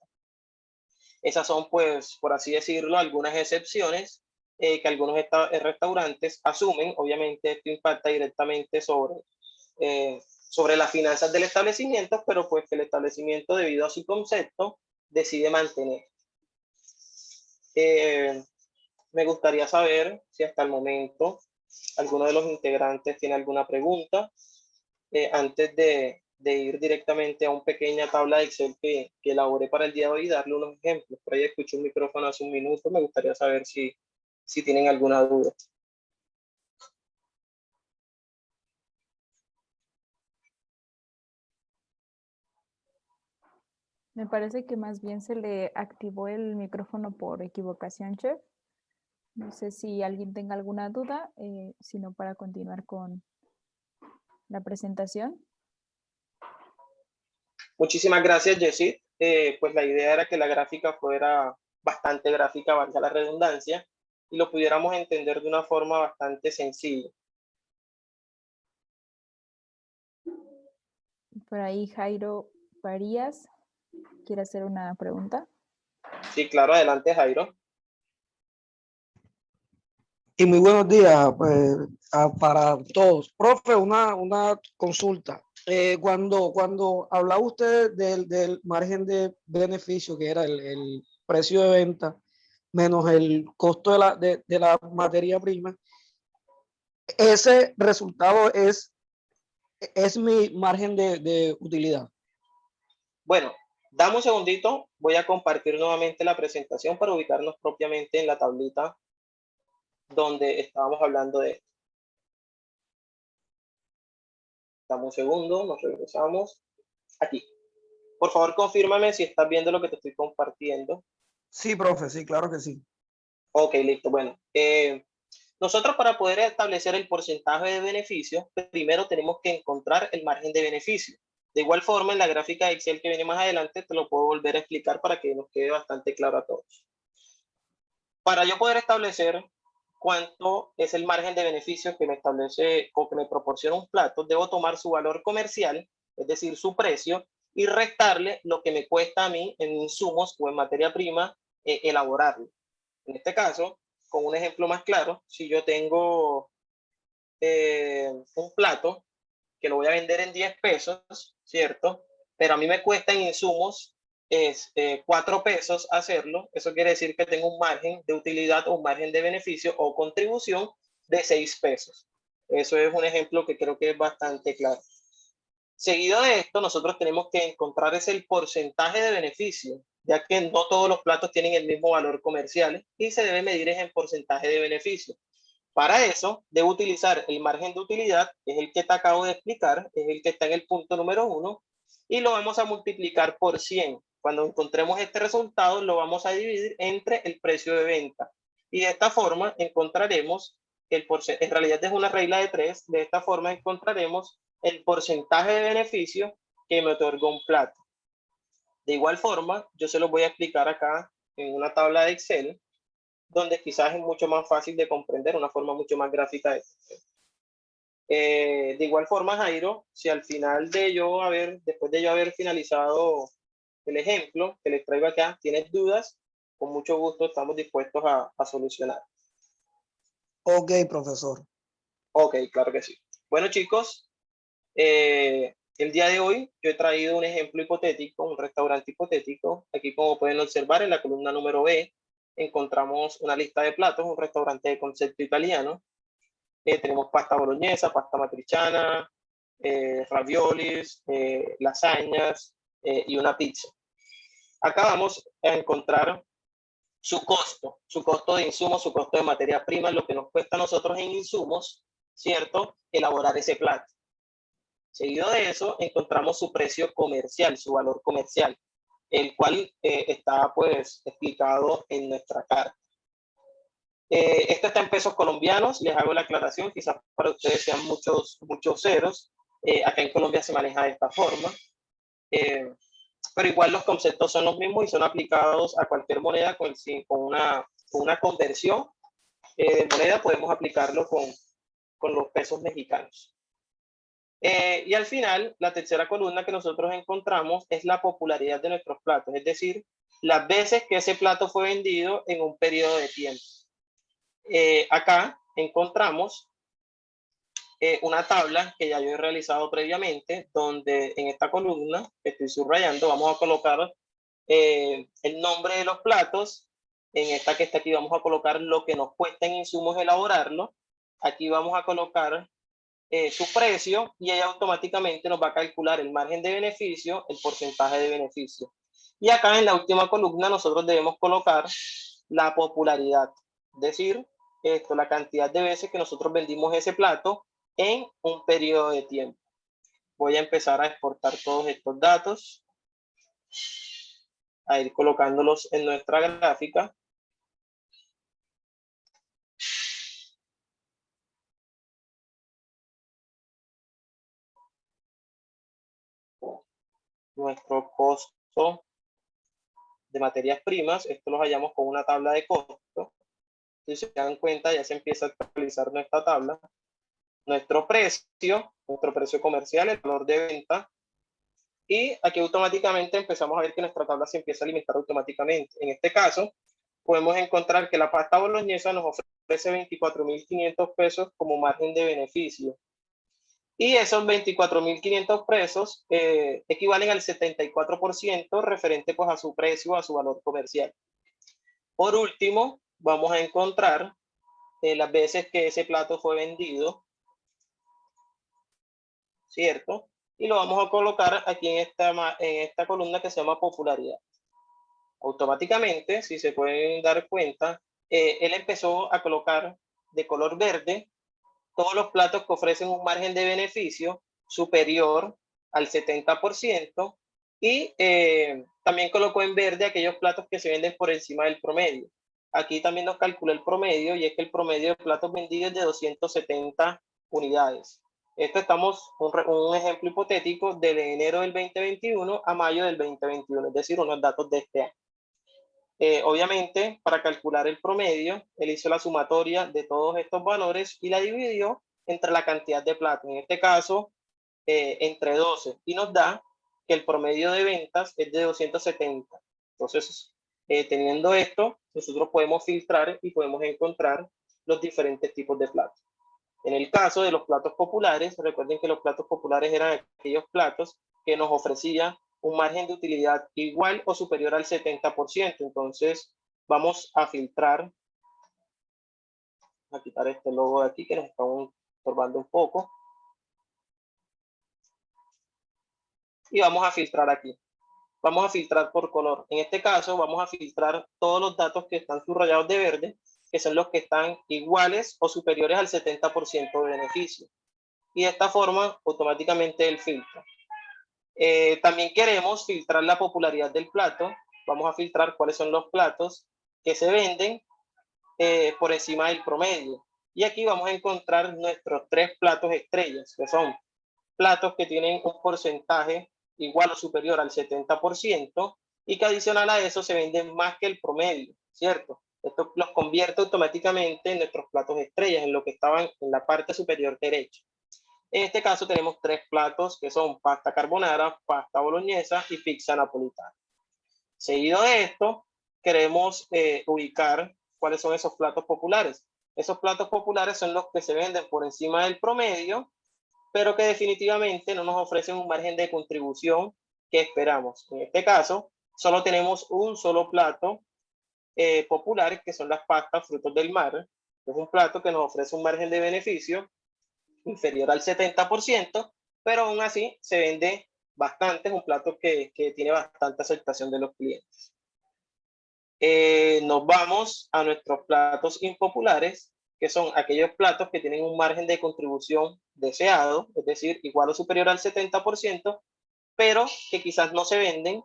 Esas son, pues, por así decirlo, algunas excepciones que algunos restaurantes asumen. Obviamente esto impacta directamente sobre las finanzas del establecimiento, pero pues que el establecimiento, debido a su concepto, decide mantener. Me gustaría saber si hasta el momento alguno de los integrantes tiene alguna pregunta antes de ir directamente a una pequeña tabla de Excel que elaboré para el día de hoy y darle unos ejemplos. Por ahí escuché un micrófono hace un minuto, me gustaría saber si tienen alguna duda. Me parece que más bien se le activó el micrófono por equivocación, chef. No sé si alguien tenga alguna duda, sino para continuar con la presentación. Muchísimas gracias, Jessie. Pues la idea era que la gráfica fuera bastante gráfica, valga la redundancia, y lo pudiéramos entender de una forma bastante sencilla. Por ahí Jairo Farías quiere hacer una pregunta. Sí, claro, adelante, Jairo. Y muy buenos días para todos. Profe, una consulta. Cuando hablaba usted del margen de beneficio, que era el precio de venta menos el costo de la materia prima, ese resultado es mi margen de utilidad. Bueno, dame un segundito, voy a compartir nuevamente la presentación para ubicarnos propiamente en la tablita donde estábamos hablando de esto. Dame un segundo, nos regresamos aquí. Por favor, confírmame si estás viendo lo que te estoy compartiendo. Sí, profe, sí, claro que sí. Ok, listo. Bueno, nosotros para poder establecer el porcentaje de beneficio, primero tenemos que encontrar el margen de beneficio. De igual forma, en la gráfica de Excel que viene más adelante, te lo puedo volver a explicar para que nos quede bastante claro a todos. Para yo poder establecer cuánto es el margen de beneficio que me establece o que me proporciona un plato, debo tomar su valor comercial, es decir, su precio, y restarle lo que me cuesta a mí en insumos o en materia prima elaborarlo. En este caso, con un ejemplo más claro, si yo tengo un plato que lo voy a vender en 10 pesos, ¿cierto? Pero a mí me cuesta en insumos 4 pesos hacerlo, eso quiere decir que tengo un margen de utilidad o un margen de beneficio o contribución de 6 pesos. Eso es un ejemplo que creo que es bastante claro. Seguido de esto, nosotros tenemos que encontrar ese el porcentaje de beneficio, ya que no todos los platos tienen el mismo valor comercial y se debe medir en porcentaje de beneficio. Para eso, debo utilizar el margen de utilidad, que es el que te acabo de explicar, es el que está en el punto número 1, y lo vamos a multiplicar por 100. Cuando encontremos este resultado, lo vamos a dividir entre el precio de venta. Y de esta forma encontraremos, en realidad es una regla de 3, de esta forma encontraremos el porcentaje de beneficio que me otorgó un plato. De igual forma, yo se los voy a explicar acá en una tabla de Excel, donde quizás es mucho más fácil de comprender, una forma mucho más gráfica de de igual forma, Jairo, si al final después de yo haber finalizado el ejemplo que les traigo acá, tienes dudas, con mucho gusto estamos dispuestos a solucionar. Ok, profesor. Ok, claro que sí. Bueno, chicos, el día de hoy yo he traído un ejemplo hipotético, un restaurante hipotético. Aquí, como pueden observar, en la columna número B encontramos una lista de platos, un restaurante de concepto italiano. Tenemos pasta boloñesa, pasta matriciana, raviolis, lasañas y una pizza. Acá vamos a encontrar su costo de insumos, su costo de materia prima, lo que nos cuesta a nosotros en insumos, ¿cierto? Elaborar ese plato. Seguido de eso, encontramos su precio comercial, su valor comercial, el cual está pues explicado en nuestra carta. Esto está en pesos colombianos, les hago la aclaración, quizás para ustedes sean muchos ceros. Acá en Colombia se maneja de esta forma. pero igual los conceptos son los mismos y son aplicados a cualquier moneda con una conversión de moneda, podemos aplicarlo con los pesos mexicanos. Y al final, la tercera columna que nosotros encontramos es la popularidad de nuestros platos, es decir, las veces que ese plato fue vendido en un periodo de tiempo. Acá encontramos una tabla que ya yo he realizado previamente, donde en esta columna que estoy subrayando vamos a colocar el nombre de los platos. En esta que está aquí vamos a colocar lo que nos cuesta en insumos elaborarlo. Aquí vamos a colocar su precio y ella automáticamente nos va a calcular el margen de beneficio, el porcentaje de beneficio. Y acá en la última columna nosotros debemos colocar la popularidad, es decir, la cantidad de veces que nosotros vendimos ese plato en un periodo de tiempo. Voy a empezar a exportar todos estos datos, a ir colocándolos en nuestra gráfica. Nuestro costo de materias primas, esto lo hallamos con una tabla de costo. Si se dan cuenta, ya se empieza a actualizar nuestra tabla. Nuestro precio comercial, el valor de venta. Y aquí automáticamente empezamos a ver que nuestra tabla se empieza a alimentar automáticamente. En este caso, podemos encontrar que la pasta boloñesa nos ofrece 24.500 pesos como margen de beneficio. Y esos 24.500 pesos equivalen al 74% referente pues, a su precio, a su valor comercial. Por último, vamos a encontrar las veces que ese plato fue vendido, ¿cierto? Y lo vamos a colocar aquí en esta columna que se llama popularidad. Automáticamente, si se pueden dar cuenta, él empezó a colocar de color verde todos los platos que ofrecen un margen de beneficio superior al 70% y también colocó en verde aquellos platos que se venden por encima del promedio. Aquí también nos calcula el promedio y es que el promedio de platos vendidos es de 270 unidades. Esto estamos, un ejemplo hipotético, de enero del 2021 a mayo del 2021, es decir, unos datos de este año. Obviamente, para calcular el promedio, él hizo la sumatoria de todos estos valores y la dividió entre la cantidad de platos, en este caso, entre 12, y nos da que el promedio de ventas es de 270. Entonces, teniendo esto, nosotros podemos filtrar y podemos encontrar los diferentes tipos de platos. En el caso de los platos populares, recuerden que los platos populares eran aquellos platos que nos ofrecían un margen de utilidad igual o superior al 70%. Entonces, vamos a filtrar, a quitar este logo de aquí que nos está estorbando un poco. Y vamos a filtrar aquí. Vamos a filtrar por color. En este caso, vamos a filtrar todos los datos que están subrayados de verde, que son los que están iguales o superiores al 70% de beneficio. Y de esta forma, automáticamente él filtra. También queremos filtrar la popularidad del plato. Vamos a filtrar cuáles son los platos que se venden por encima del promedio. Y aquí vamos a encontrar nuestros 3 platos estrellas, que son platos que tienen un porcentaje igual o superior al 70% y que adicional a eso se venden más que el promedio, ¿cierto? Esto los convierte automáticamente en nuestros platos estrellas, en lo que estaban en la parte superior derecha. En este caso tenemos 3 platos que son pasta carbonara, pasta boloñesa y pizza napolitana. Seguido de esto, queremos ubicar cuáles son esos platos populares. Esos platos populares son los que se venden por encima del promedio, pero que definitivamente no nos ofrecen un margen de contribución que esperamos. En este caso, solo tenemos un solo plato popular, que son las pastas frutos del mar. Es un plato que nos ofrece un margen de beneficio inferior al 70%, pero aún así se vende bastante, es un plato que tiene bastante aceptación de los clientes. Nos vamos a nuestros platos impopulares, que son aquellos platos que tienen un margen de contribución deseado, es decir, igual o superior al 70%, pero que quizás no se venden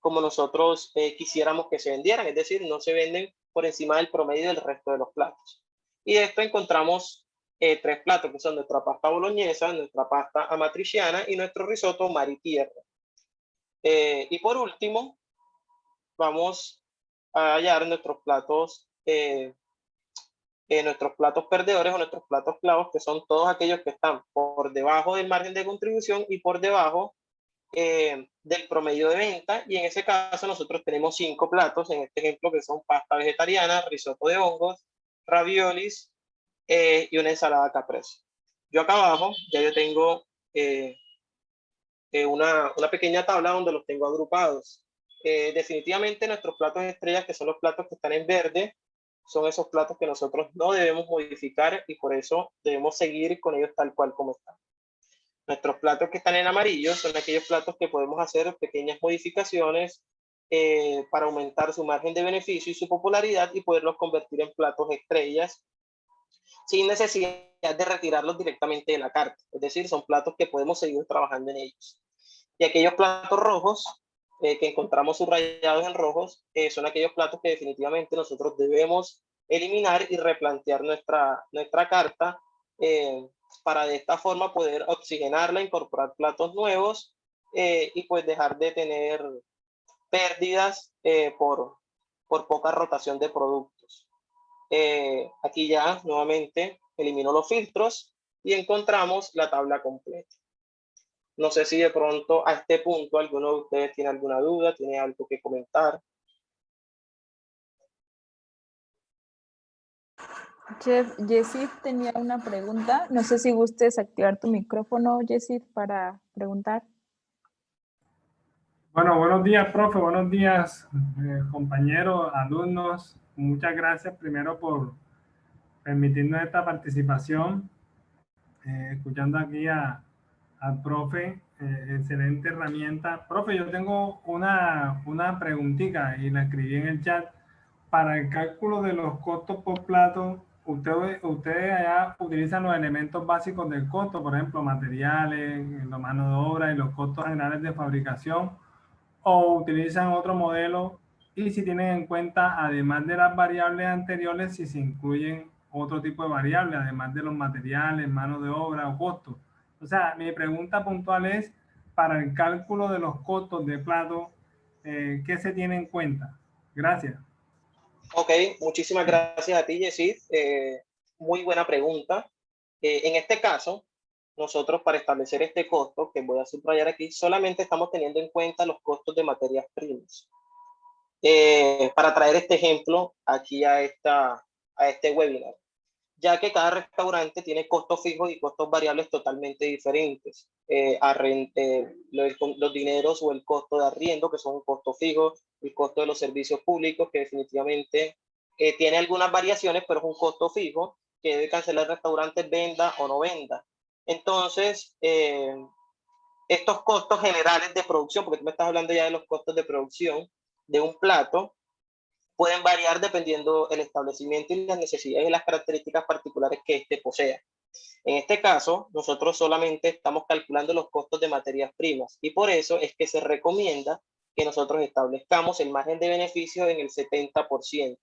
como nosotros quisiéramos que se vendieran, es decir, no se venden por encima del promedio del resto de los platos. Y de esto encontramos 3 platos, que son nuestra pasta boloñesa, nuestra pasta amatriciana y nuestro risotto mar y tierra. Y por último, vamos a hallar nuestros platos perdedores o nuestros platos clavos, que son todos aquellos que están por debajo del margen de contribución y por debajo del promedio de venta. Y en ese caso nosotros tenemos 5 platos, en este ejemplo, que son pasta vegetariana, risotto de hongos, raviolis y una ensalada caprese. Yo acá abajo ya yo tengo una pequeña tabla donde los tengo agrupados. Definitivamente nuestros platos estrellas, que son los platos que están en verde, son esos platos que nosotros no debemos modificar y por eso debemos seguir con ellos tal cual como están. Nuestros platos que están en amarillo son aquellos platos que podemos hacer pequeñas modificaciones para aumentar su margen de beneficio y su popularidad y poderlos convertir en platos estrellas sin necesidad de retirarlos directamente de la carta. Es decir, son platos que podemos seguir trabajando en ellos. Y aquellos platos rojos que encontramos subrayados en rojos son aquellos platos que definitivamente nosotros debemos eliminar y replantear nuestra carta para de esta forma poder oxigenarla, incorporar platos nuevos y pues dejar de tener pérdidas por poca rotación de productos. Aquí ya nuevamente elimino los filtros y encontramos la tabla completa. No sé si de pronto a este punto alguno de ustedes tiene alguna duda, tiene algo que comentar. Chef, Yesid tenía una pregunta. No sé si gustes activar tu micrófono, Yesid, para preguntar. Bueno, buenos días, profe. Buenos días, compañeros, alumnos. Muchas gracias primero por permitirnos esta participación. Escuchando aquí al profe, excelente herramienta. Profe, yo tengo una preguntita y la escribí en el chat. Para el cálculo de los costos por plato, ustedes allá utilizan los elementos básicos del costo, por ejemplo, materiales, la mano de obra y los costos generales de fabricación, o utilizan otro modelo, y si tienen en cuenta, además de las variables anteriores, si se incluyen otro tipo de variables, además de los materiales, mano de obra o costos. O sea, mi pregunta puntual es, para el cálculo de los costos de plato, ¿qué se tiene en cuenta? Gracias. Ok, muchísimas gracias a ti, Yesid. Muy buena pregunta. En este caso, nosotros para establecer este costo, que voy a subrayar aquí, solamente estamos teniendo en cuenta los costos de materias primas. Para traer este ejemplo aquí a este webinar, ya que cada restaurante tiene costos fijos y costos variables totalmente diferentes. Los dineros o el costo de arriendo, que son un costo fijo, el costo de los servicios públicos, que definitivamente tiene algunas variaciones, pero es un costo fijo que debe cancelar el restaurante, venda o no venda. Entonces, estos costos generales de producción, porque tú me estás hablando ya de los costos de producción de un plato, pueden variar dependiendo del establecimiento y las necesidades y las características particulares que éste posea. En este caso, nosotros solamente estamos calculando los costos de materias primas y por eso es que se recomienda que nosotros establezcamos el margen de beneficio en el 70%,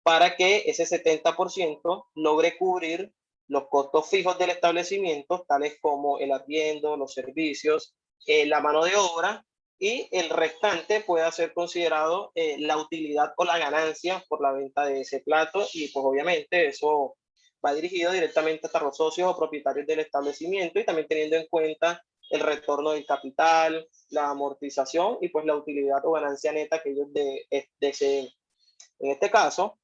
para que ese 70% logre cubrir los costos fijos del establecimiento, tales como el arriendo, los servicios, la mano de obra, y el restante pueda ser considerado la utilidad o la ganancia por la venta de ese plato, y pues obviamente eso va dirigido directamente hasta los socios o propietarios del establecimiento y también teniendo en cuenta el retorno del capital, la amortización y pues la utilidad o ganancia neta que ellos deseen. En este caso,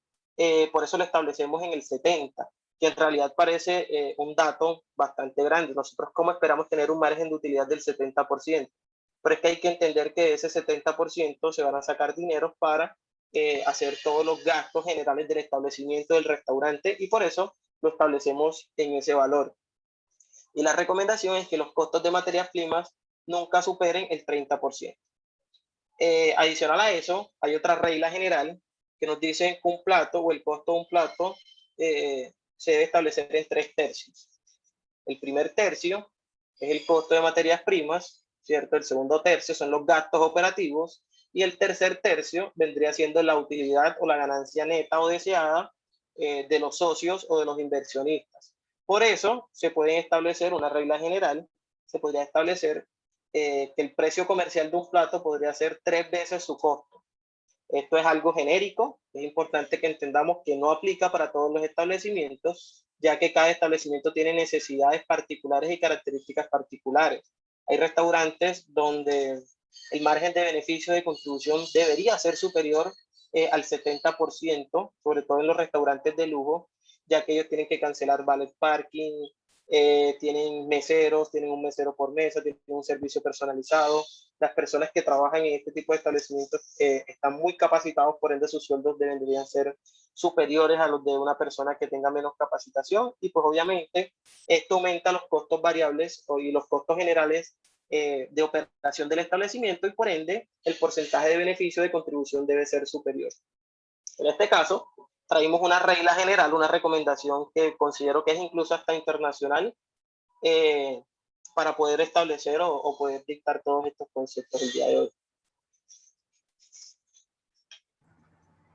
por eso lo establecemos en el 70, que en realidad parece un dato bastante grande. Nosotros, ¿cómo esperamos tener un margen de utilidad del 70%? Pero es que hay que entender que de ese 70% se van a sacar dinero para hacer todos los gastos generales del establecimiento, del restaurante, y por eso lo establecemos en ese valor. Y la recomendación es que los costos de materias primas nunca superen el 30%. Adicional a eso, hay otra regla general que nos dice que un plato o el costo de un plato se debe establecer en 3 tercios. El primer tercio es el costo de materias primas, ¿cierto? El segundo tercio son los gastos operativos y el tercer tercio vendría siendo la utilidad o la ganancia neta o deseada de los socios o de los inversionistas. Por eso se puede establecer una regla general, se podría establecer que el precio comercial de un plato podría ser 3 veces su costo. Esto es algo genérico, es importante que entendamos que no aplica para todos los establecimientos, ya que cada establecimiento tiene necesidades particulares y características particulares. Hay restaurantes donde el margen de beneficio de contribución debería ser superior al 70%, sobre todo en los restaurantes de lujo, ya que ellos tienen que cancelar valet parking, tienen meseros, tienen un mesero por mesa, tienen un servicio personalizado. Las personas que trabajan en este tipo de establecimientos están muy capacitados, por ende sus sueldos deberían ser superiores a los de una persona que tenga menos capacitación, y pues obviamente esto aumenta los costos variables y los costos generales de operación del establecimiento, y por ende el porcentaje de beneficio de contribución debe ser superior. En este caso, traímos una regla general, una recomendación que considero que es incluso hasta internacional, para poder establecer o poder dictar todos estos conceptos el día de hoy.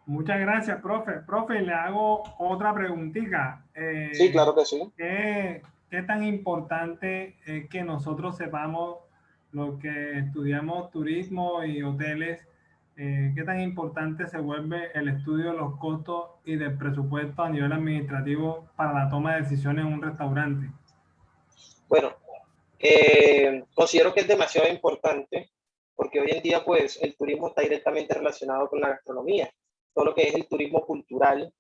Muchas gracias, profe. Profe, le hago otra preguntita. Sí, claro que sí. ¿Qué tan importante es que nosotros sepamos, lo que estudiamos turismo y hoteles, qué tan importante se vuelve el estudio de los costos y del presupuesto a nivel administrativo para la toma de decisiones en un restaurante? Bueno, considero que es demasiado importante, porque hoy en día pues el turismo está directamente relacionado con la gastronomía. Todo lo que es el turismo cultural,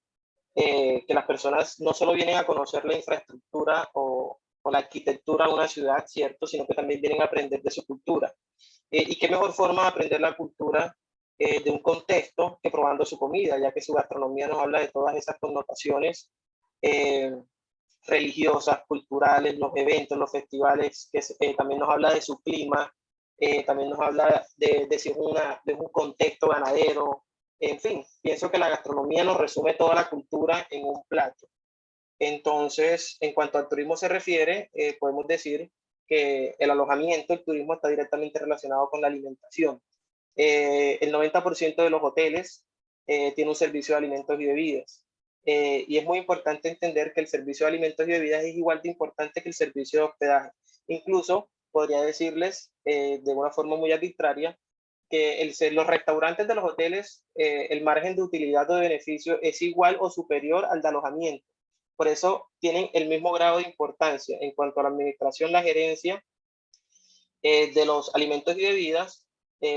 que las personas no solo vienen a conocer la infraestructura o la arquitectura de una ciudad, cierto, sino que también vienen a aprender de su cultura. Y qué mejor forma de aprender la cultura de un contexto que probando su comida, ya que su gastronomía nos habla de todas esas connotaciones religiosas, culturales, los eventos, los festivales, que también nos habla de su clima, también nos habla de si es un contexto ganadero. En fin, pienso que la gastronomía nos resume toda la cultura en un plato. Entonces, en cuanto al turismo se refiere, podemos decir que el alojamiento, el turismo está directamente relacionado con la alimentación. El 90% de los hoteles tiene un servicio de alimentos y bebidas. Y es muy importante entender que el servicio de alimentos y bebidas es igual de importante que el servicio de hospedaje. Incluso podría decirles de una forma muy arbitraria que los restaurantes de los hoteles, el margen de utilidad o de beneficio es igual o superior al de alojamiento. Por eso tienen el mismo grado de importancia en cuanto a la administración, la gerencia de los alimentos y bebidas,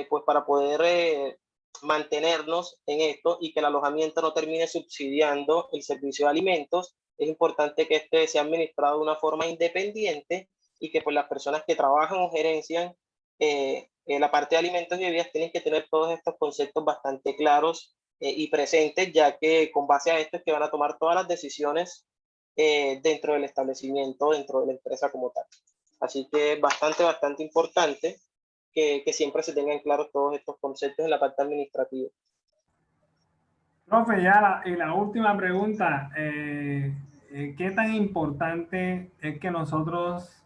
pues para poder mantenernos en esto y que el alojamiento no termine subsidiando el servicio de alimentos. Es importante que este sea administrado de una forma independiente y que pues las personas que trabajan o gerencian en la parte de alimentos y bebidas tienen que tener todos estos conceptos bastante claros y presentes, ya que con base a esto es que van a tomar todas las decisiones dentro del establecimiento, dentro de la empresa como tal. Así que es bastante importante que siempre se tengan claros todos estos conceptos en la parte administrativa. Profe, ya la última pregunta, ¿qué tan importante es que nosotros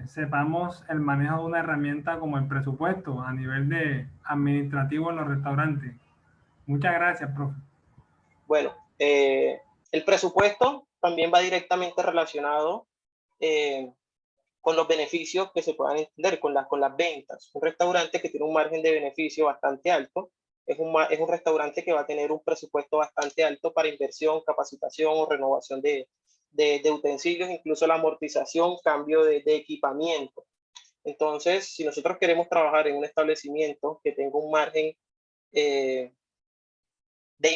sepamos el manejo de una herramienta como el presupuesto a nivel de administrativo en los restaurantes? Muchas gracias, profe. Bueno, el presupuesto también va directamente relacionado con los beneficios que se puedan entender, con las ventas. Un restaurante que tiene un margen de beneficio bastante alto es un restaurante que va a tener un presupuesto bastante alto para inversión, capacitación o renovación de utensilios, incluso la amortización, cambio de equipamiento. Entonces, si nosotros queremos trabajar en un establecimiento que tenga un margen de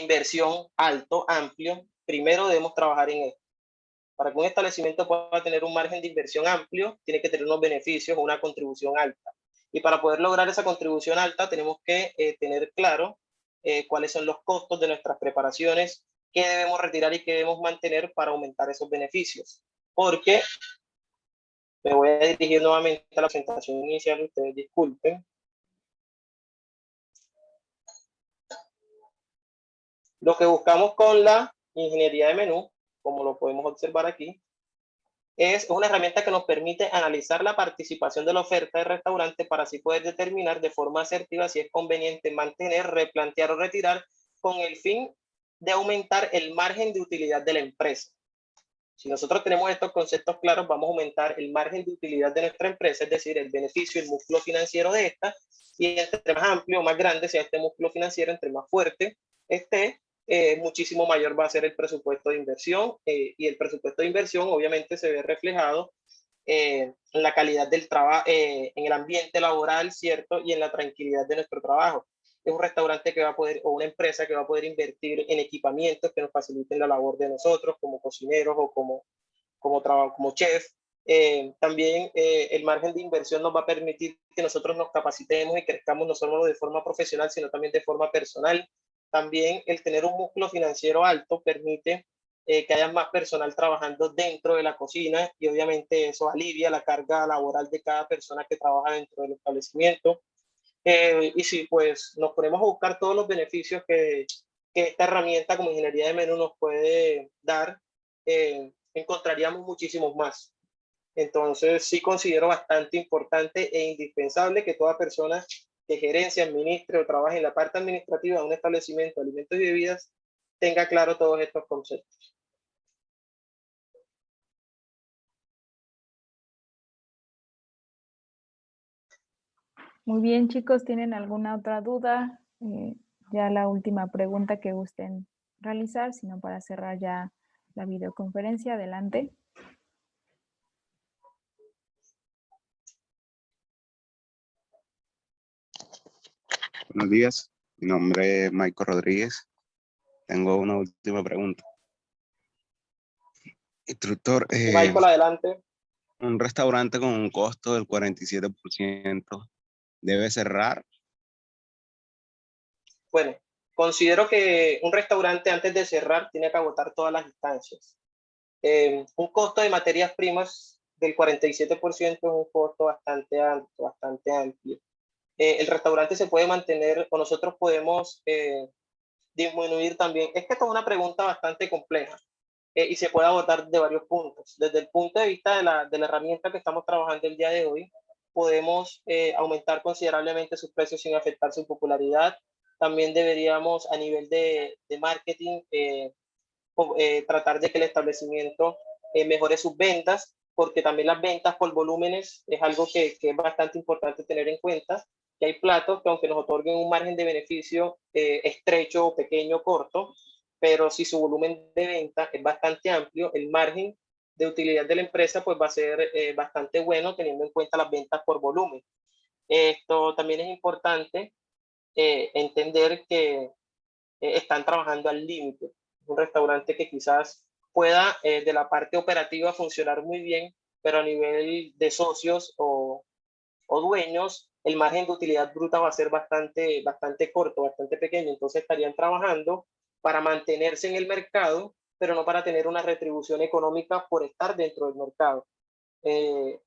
inversión alto, amplio, primero debemos trabajar en esto. Para que un establecimiento pueda tener un margen de inversión amplio, tiene que tener unos beneficios o una contribución alta. Y para poder lograr esa contribución alta, tenemos que tener claro cuáles son los costos de nuestras preparaciones, qué debemos retirar y qué debemos mantener para aumentar esos beneficios. Porque me voy a dirigir nuevamente a la presentación inicial, ustedes disculpen. Lo que buscamos con la ingeniería de menú, como lo podemos observar aquí, es una herramienta que nos permite analizar la participación de la oferta de restaurante para así poder determinar de forma asertiva si es conveniente mantener, replantear o retirar con el fin de aumentar el margen de utilidad de la empresa. Si nosotros tenemos estos conceptos claros, vamos a aumentar el margen de utilidad de nuestra empresa, es decir, el beneficio, el músculo financiero de esta, y entre más amplio, más grande sea este músculo financiero, entre más fuerte esté, muchísimo mayor va a ser el presupuesto de inversión, y el presupuesto de inversión obviamente se ve reflejado en la calidad del trabajo, en el ambiente laboral, ¿cierto? Y en la tranquilidad de nuestro trabajo. Es un restaurante que va a poder, o una empresa que va a poder invertir en equipamientos que nos faciliten la labor de nosotros como cocineros o como chef. También el margen de inversión nos va a permitir que nosotros nos capacitemos y crezcamos no solo de forma profesional, sino también de forma personal. También el tener un músculo financiero alto permite que haya más personal trabajando dentro de la cocina, y obviamente eso alivia la carga laboral de cada persona que trabaja dentro del establecimiento. Y si pues nos ponemos a buscar todos los beneficios que esta herramienta como ingeniería de menú nos puede dar, encontraríamos muchísimos más. Entonces sí considero bastante importante e indispensable que toda persona que gerencia, administre o trabaje en la parte administrativa de un establecimiento de alimentos y bebidas tenga claro todos estos conceptos. Muy bien, chicos, ¿tienen alguna otra duda? Ya la última pregunta que gusten realizar, sino para cerrar ya la videoconferencia. Adelante. Buenos días, mi nombre es Michael Rodríguez. Tengo una última pregunta. Instructor, Michael, adelante. un restaurante con un costo del 47% debe cerrar. Bueno, considero que un restaurante antes de cerrar tiene que agotar todas las instancias. Un costo de materias primas del 47% es un costo bastante alto, bastante amplio. El restaurante se puede mantener, o nosotros podemos disminuir también. Es que esta es una pregunta bastante compleja, y se puede abordar de varios puntos. Desde el punto de vista de la herramienta que estamos trabajando el día de hoy, podemos aumentar considerablemente sus precios sin afectar su popularidad. También deberíamos, a nivel de marketing, tratar de que el establecimiento mejore sus ventas, porque también las ventas por volúmenes es algo que es bastante importante tener en cuenta, que hay platos que aunque nos otorguen un margen de beneficio estrecho, pequeño, corto, pero si su volumen de venta es bastante amplio, el margen de utilidad de la empresa pues va a ser bastante bueno, teniendo en cuenta las ventas por volumen. Esto también es importante entender que están trabajando al límite. Un restaurante que quizás pueda de la parte operativa funcionar muy bien, pero a nivel de socios o dueños, el margen de utilidad bruta va a ser bastante corto, bastante pequeño. Entonces estarían trabajando para mantenerse en el mercado, pero no para tener una retribución económica por estar dentro del mercado.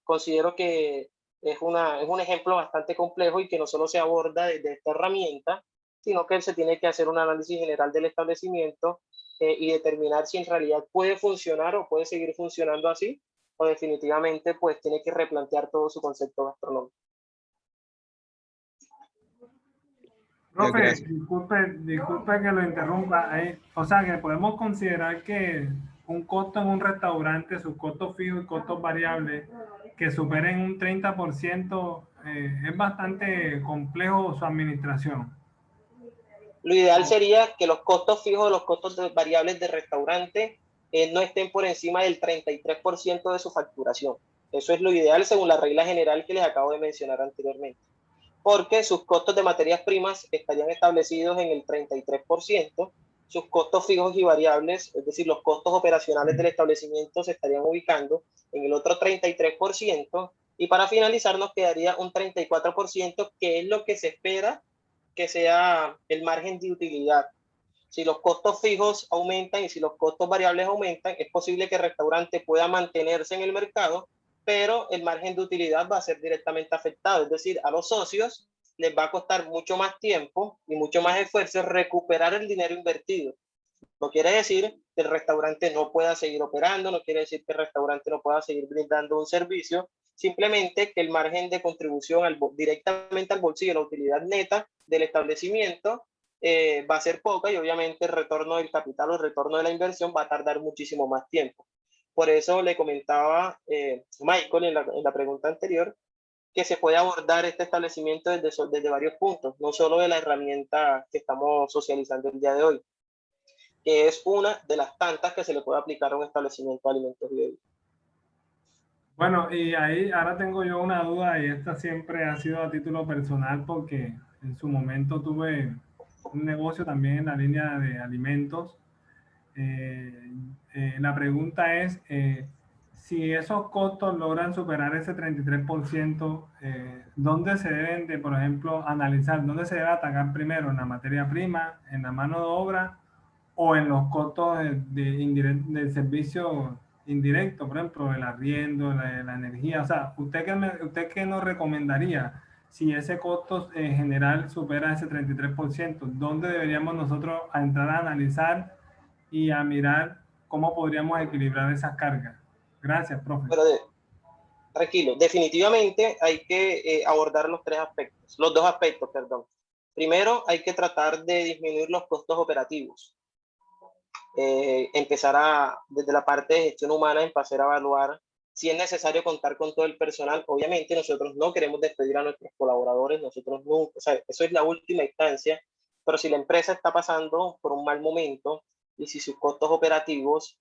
Considero que es un ejemplo bastante complejo y que no solo se aborda desde esta herramienta, sino que se tiene que hacer un análisis general del establecimiento y determinar si en realidad puede funcionar o puede seguir funcionando así, o definitivamente pues tiene que replantear todo su concepto gastronómico. Profe, disculpe que lo interrumpa. O sea, que podemos considerar que un costo en un restaurante, sus costos fijos y costos variables, que superen un 30%, es bastante complejo su administración. Lo ideal sería que los costos fijos, los costos variables de restaurante no estén por encima del 33% de su facturación. Eso es lo ideal según la regla general que les acabo de mencionar anteriormente, porque sus costos de materias primas estarían establecidos en el 33%, sus costos fijos y variables, es decir, los costos operacionales del establecimiento, se estarían ubicando en el otro 33%, y para finalizar nos quedaría un 34%, que es lo que se espera que sea el margen de utilidad. Si los costos fijos aumentan y si los costos variables aumentan, es posible que el restaurante pueda mantenerse en el mercado, pero el margen de utilidad va a ser directamente afectado. Es decir, a los socios les va a costar mucho más tiempo y mucho más esfuerzo recuperar el dinero invertido. No quiere decir que el restaurante no pueda seguir operando, no quiere decir que el restaurante no pueda seguir brindando un servicio, simplemente que el margen de contribución directamente al bolsillo, la utilidad neta del establecimiento, va a ser poca, y obviamente el retorno del capital o el retorno de la inversión va a tardar muchísimo más tiempo. Por eso le comentaba Michael en la pregunta anterior, que se puede abordar este establecimiento desde varios puntos, no solo de la herramienta que estamos socializando el día de hoy, que es una de las tantas que se le puede aplicar a un establecimiento de alimentos y bebidas. Bueno, y ahí ahora tengo yo una duda, y esta siempre ha sido a título personal porque en su momento tuve un negocio también en la línea de alimentos. La pregunta es, si esos costos logran superar ese 33%, ¿dónde se deben de, por ejemplo, analizar? ¿Dónde se debe atacar primero? ¿En la materia prima, en la mano de obra o en los costos del servicio indirecto, por ejemplo, el arriendo, la energía? O sea, ¿usted qué nos recomendaría? Si ese costo general supera ese 33%, ¿dónde deberíamos nosotros entrar a analizar y a mirar cómo podríamos equilibrar esas cargas? Gracias, profe. Pero tranquilo, definitivamente hay que abordar los dos aspectos, perdón. Primero, hay que tratar de disminuir los costos operativos. Desde la parte de gestión humana, empezar a evaluar si es necesario contar con todo el personal. Obviamente nosotros no queremos despedir a nuestros colaboradores, nosotros nunca, o sea, eso es la última instancia, pero si la empresa está pasando por un mal momento y si sus costos operativos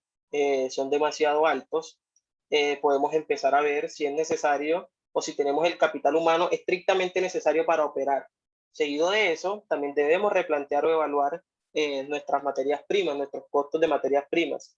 son demasiado altos, podemos empezar a ver si es necesario o si tenemos el capital humano estrictamente necesario para operar. Seguido de eso, también debemos replantear o evaluar nuestras materias primas, nuestros costos de materias primas.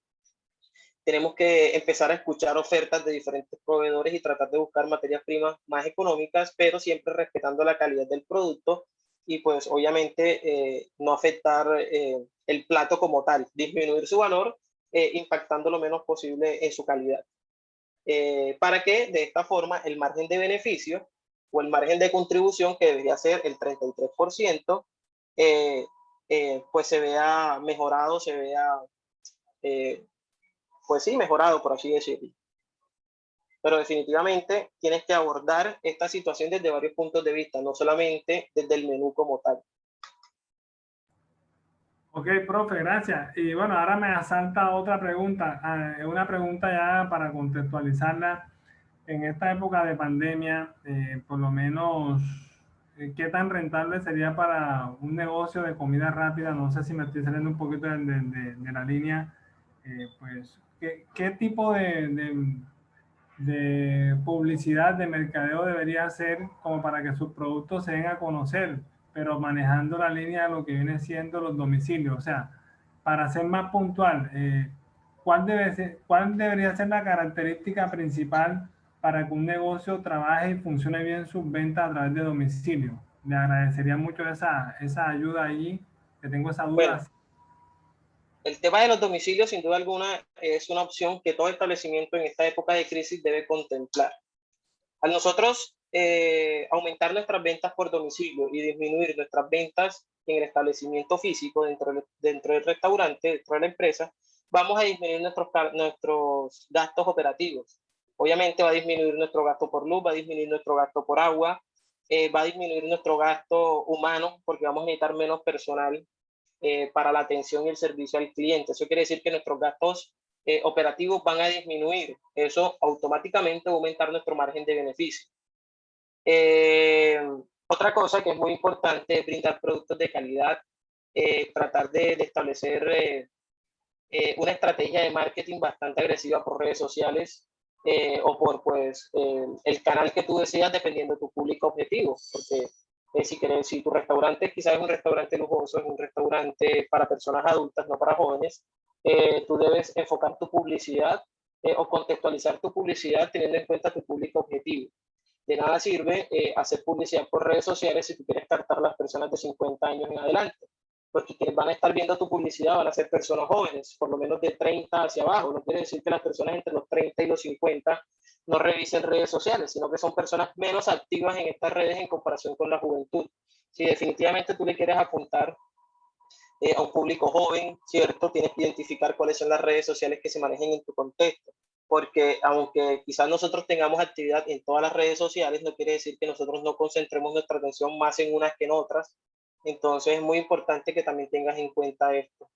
Tenemos que empezar a escuchar ofertas de diferentes proveedores y tratar de buscar materias primas más económicas, pero siempre respetando la calidad del producto y pues obviamente no afectar el plato como tal, disminuir su valor impactando lo menos posible en su calidad. Para que de esta forma el margen de beneficio o el margen de contribución, que debería ser el 33%, pues se vea mejorado, pues sí, mejorado, por así decirlo. Pero definitivamente tienes que abordar esta situación desde varios puntos de vista, no solamente desde el menú como tal. Ok, profe, gracias. Y bueno, ahora me asalta otra pregunta, una pregunta ya para contextualizarla. En esta época de pandemia, por lo menos, ¿qué tan rentable sería para un negocio de comida rápida? No sé si me estoy saliendo un poquito de la línea. Pues, ¿qué tipo de publicidad, de mercadeo debería hacer como para que sus productos se den a conocer, pero manejando la línea de lo que viene siendo los domicilios? O sea, para ser más puntual, ¿cuál debería ser la característica principal para que un negocio trabaje y funcione bien sus ventas a través de domicilio? Le agradecería mucho esa ayuda allí, que tengo esa duda. Bueno, el tema de los domicilios, sin duda alguna, es una opción que todo establecimiento en esta época de crisis debe contemplar. Al nosotros aumentar nuestras ventas por domicilio y disminuir nuestras ventas en el establecimiento físico, dentro del restaurante, dentro de la empresa, vamos a disminuir nuestros gastos operativos. Obviamente va a disminuir nuestro gasto por luz, va a disminuir nuestro gasto por agua, va a disminuir nuestro gasto humano porque vamos a necesitar menos personal para la atención y el servicio al cliente. Eso quiere decir que nuestros gastos operativos van a disminuir. Eso automáticamente va a aumentar nuestro margen de beneficio. Otra cosa que es muy importante es brindar productos de calidad, tratar de establecer una estrategia de marketing bastante agresiva por redes sociales o por pues, el canal que tú decidas dependiendo de tu público objetivo, porque si tu restaurante quizás es un restaurante lujoso, es un restaurante para personas adultas, no para jóvenes, tú debes enfocar tu publicidad o contextualizar tu publicidad teniendo en cuenta tu público objetivo. De nada sirve hacer publicidad por redes sociales si tú quieres captar a las personas de 50 años en adelante, porque quienes van a estar viendo tu publicidad van a ser personas jóvenes, por lo menos de 30 hacia abajo. No quiere decir que las personas entre los 30 y los 50 no revisen redes sociales, sino que son personas menos activas en estas redes en comparación con la juventud. Si definitivamente tú le quieres apuntar a un público joven, ¿cierto? Tienes que identificar cuáles son las redes sociales que se manejan en tu contexto, porque aunque quizás nosotros tengamos actividad en todas las redes sociales, no quiere decir que nosotros no concentremos nuestra atención más en unas que en otras. Entonces es muy importante que también tengas en cuenta esto.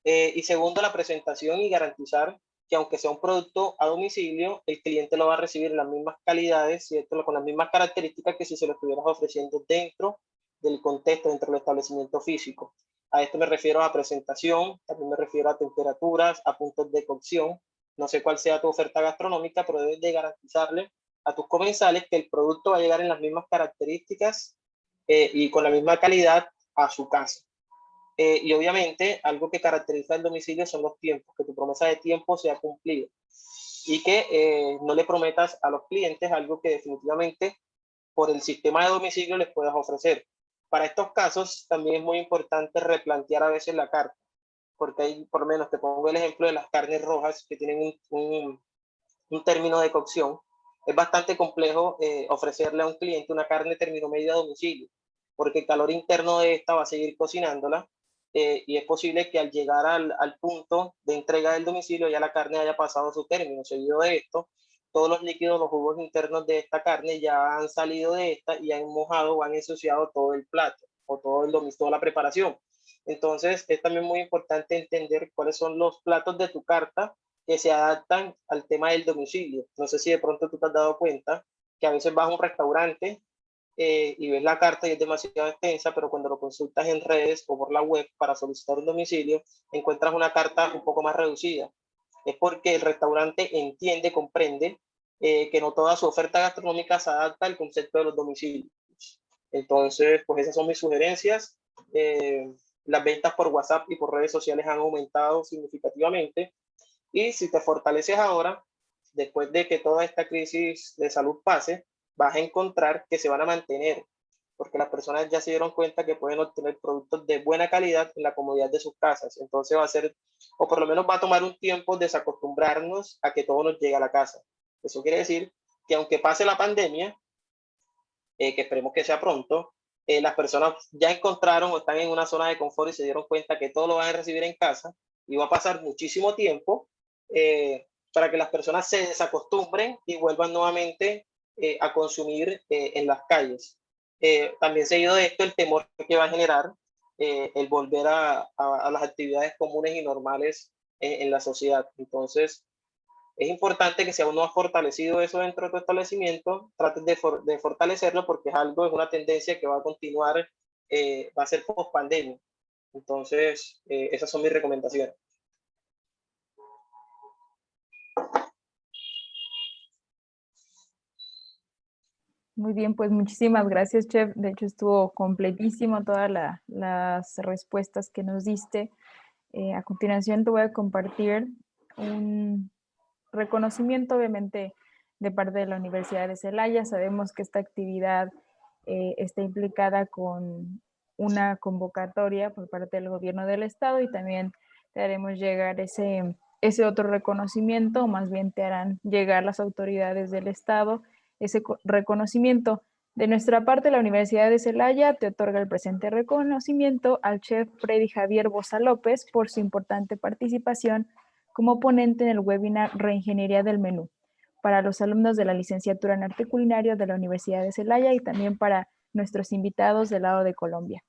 Y segundo, la presentación y garantizar que aunque sea un producto a domicilio, el cliente lo va a recibir en las mismas calidades, ¿cierto? Con las mismas características que si se lo estuvieras ofreciendo dentro del contexto, dentro del establecimiento físico. A esto me refiero a presentación, también me refiero a temperaturas, a puntos de cocción. No sé cuál sea tu oferta gastronómica, pero debes de garantizarle a tus comensales que el producto va a llegar en las mismas características y con la misma calidad a su casa. Y obviamente algo que caracteriza el domicilio son los tiempos, que tu promesa de tiempo sea cumplida y que no le prometas a los clientes algo que definitivamente por el sistema de domicilio les puedas ofrecer. Para estos casos también es muy importante replantear a veces la carta, porque ahí por lo menos te pongo el ejemplo de las carnes rojas que tienen un término de cocción. Es bastante complejo ofrecerle a un cliente una carne término medio a domicilio, porque el calor interno de esta va a seguir cocinándola y es posible que al llegar al punto de entrega del domicilio ya la carne haya pasado su término. Seguido de esto, todos los líquidos, los jugos internos de esta carne ya han salido de esta y han mojado o han ensuciado todo el plato o toda la preparación. Entonces, es también muy importante entender cuáles son los platos de tu carta que se adaptan al tema del domicilio. No sé si de pronto tú te has dado cuenta que a veces vas a un restaurante y ves la carta y es demasiado extensa, pero cuando lo consultas en redes o por la web para solicitar un domicilio, encuentras una carta un poco más reducida. Es porque el restaurante entiende, comprende que no toda su oferta gastronómica se adapta al concepto de los domicilios. Entonces, pues esas son mis sugerencias. Las ventas por WhatsApp y por redes sociales han aumentado significativamente. Y si te fortaleces ahora, después de que toda esta crisis de salud pase, vas a encontrar que se van a mantener, porque las personas ya se dieron cuenta que pueden obtener productos de buena calidad en la comodidad de sus casas. Entonces va a ser, o por lo menos va a tomar un tiempo desacostumbrarnos a que todo nos llegue a la casa. Eso quiere decir que aunque pase la pandemia, que esperemos que sea pronto, las personas ya encontraron o están en una zona de confort y se dieron cuenta que todo lo van a recibir en casa y va a pasar muchísimo tiempo para que las personas se desacostumbren y vuelvan nuevamente a consumir en las calles. También seguido de esto, el temor que va a generar el volver a las actividades comunes y normales en la sociedad. Entonces, es importante que si aún no has fortalecido eso dentro de tu establecimiento, trates de fortalecerlo porque es una tendencia que va a continuar, va a ser post pandemia. Entonces, esas son mis recomendaciones. Muy bien, pues muchísimas gracias, Chef. De hecho, estuvo completísimo todas las respuestas que nos diste. A continuación te voy a compartir un reconocimiento, obviamente, de parte de la Universidad de Celaya. Sabemos que esta actividad está implicada con una convocatoria por parte del gobierno del estado y también te haremos llegar ese otro reconocimiento, o más bien te harán llegar las autoridades del estado ese reconocimiento. De nuestra parte, la Universidad de Celaya te otorga el presente reconocimiento al chef Freddy Javier Boza López por su importante participación como ponente en el webinar Reingeniería del Menú para los alumnos de la licenciatura en Arte Culinario de la Universidad de Celaya y también para nuestros invitados del lado de Colombia.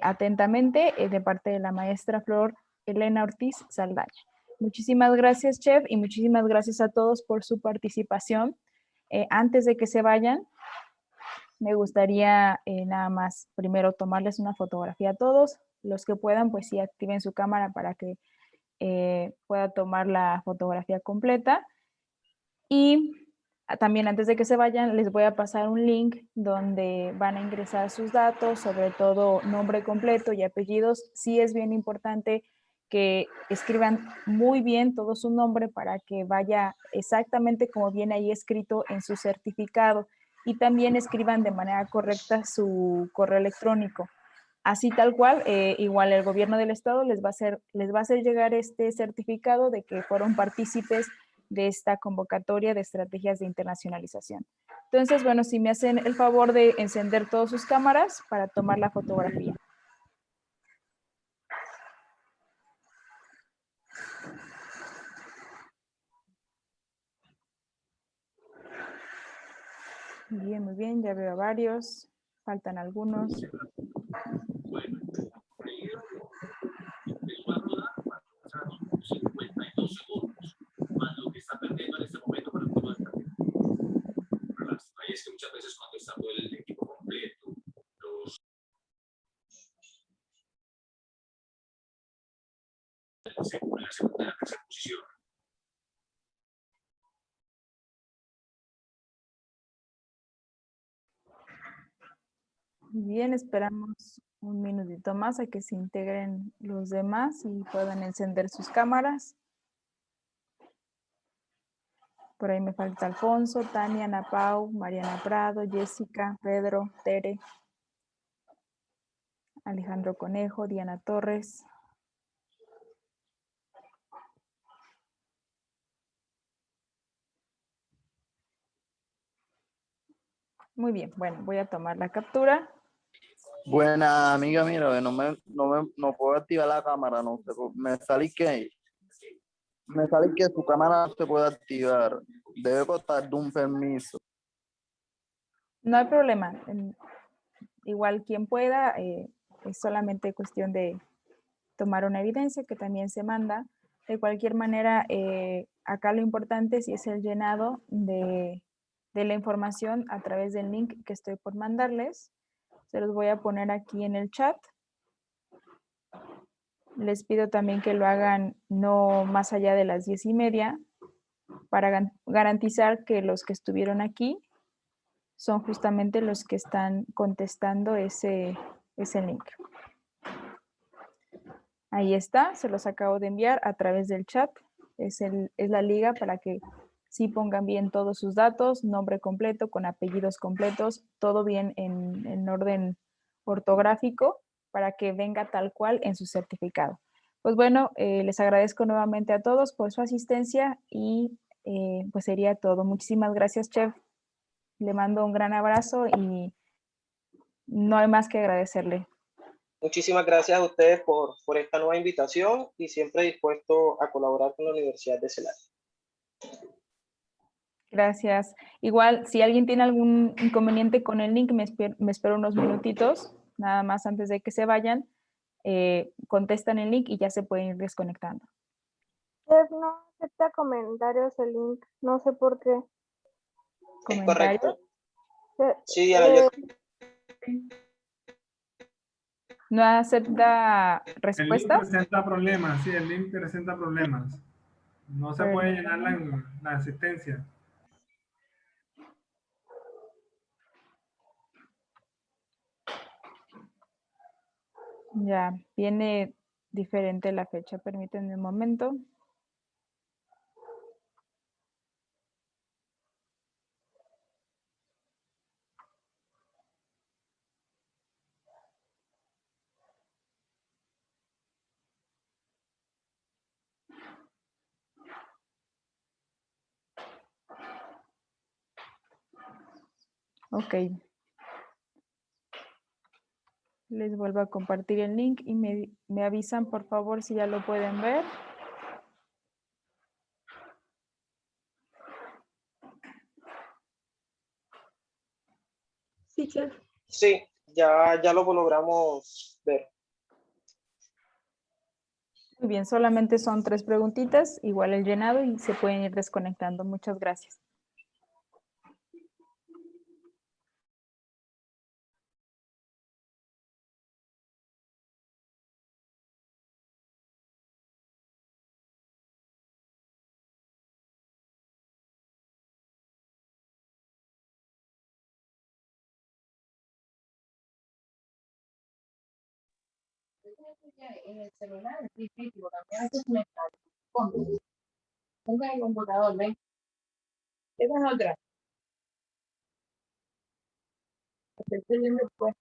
Atentamente, de parte de la maestra Flor Elena Ortiz Saldaña. Muchísimas gracias, chef, y muchísimas gracias a todos por su participación. Antes de que se vayan, me gustaría nada más primero tomarles una fotografía a todos. Los que puedan, pues sí, activen su cámara para que pueda tomar la fotografía completa. Y también antes de que se vayan, les voy a pasar un link donde van a ingresar sus datos, sobre todo nombre completo y apellidos. Sí es bien importante que escriban muy bien todo su nombre para que vaya exactamente como viene ahí escrito en su certificado y también escriban de manera correcta su correo electrónico. Así tal cual, igual el gobierno del estado les va a hacer llegar este certificado de que fueron partícipes de esta convocatoria de estrategias de internacionalización. Entonces, bueno, si me hacen el favor de encender todas sus cámaras para tomar la fotografía. Muy bien, ya veo varios, faltan algunos. perdiendo en este momento para tomar el problema es que muchas veces cuando está todo el equipo completo, los en la segunda y la tercera posición. Bien, esperamos un minutito más a que se integren los demás y puedan encender sus cámaras. Por ahí me falta Alfonso, Tania, Ana Pau, Mariana Prado, Jessica, Pedro, Tere, Alejandro Conejo, Diana Torres. Muy bien, bueno, voy a tomar la captura. Buena amiga, mira, no puedo activar la cámara, no sé, me sale que su cámara no se puede activar, debe costar de un permiso. No hay problema. Igual quien pueda, es solamente cuestión de tomar una evidencia que también se manda. De cualquier manera, acá lo importante sí es el llenado de la información a través del link que estoy por mandarles. Se los voy a poner aquí en el chat. Les pido también que lo hagan no más allá de las 10:30 para garantizar que los que estuvieron aquí son justamente los que están contestando ese link. Ahí está, se los acabo de enviar a través del chat. Es la liga para que sí pongan bien todos sus datos, nombre completo, con apellidos completos, todo bien en orden ortográfico para que venga tal cual en su certificado. Pues bueno, les agradezco nuevamente a todos por su asistencia y pues sería todo. Muchísimas gracias, Chef. Le mando un gran abrazo y no hay más que agradecerle. Muchísimas gracias a ustedes por esta nueva invitación y siempre dispuesto a colaborar con la Universidad de Celaya. Gracias. Igual, si alguien tiene algún inconveniente con el link, me espero unos minutitos, nada más antes de que se vayan, contestan el link y ya se pueden ir desconectando. Chef, no acepta comentarios el link, no sé por qué. Es correcto. Sí, Diana, yo... ¿No acepta El link respuestas? presenta problemas, sí, el link presenta problemas. No se puede llenar la asistencia. Ya, viene diferente la fecha, permítanme un momento. Ok. Les vuelvo a compartir el link y me avisan por favor si ya lo pueden ver. Sí, Chef. Sí, ya lo logramos ver. Muy bien, solamente son 3 preguntitas, igual el llenado y se pueden ir desconectando. Muchas gracias. En el celular es difícil, también hay que conectar. Ponga el computador, ¿ven? Esa es otra. Estoy pidiendo después.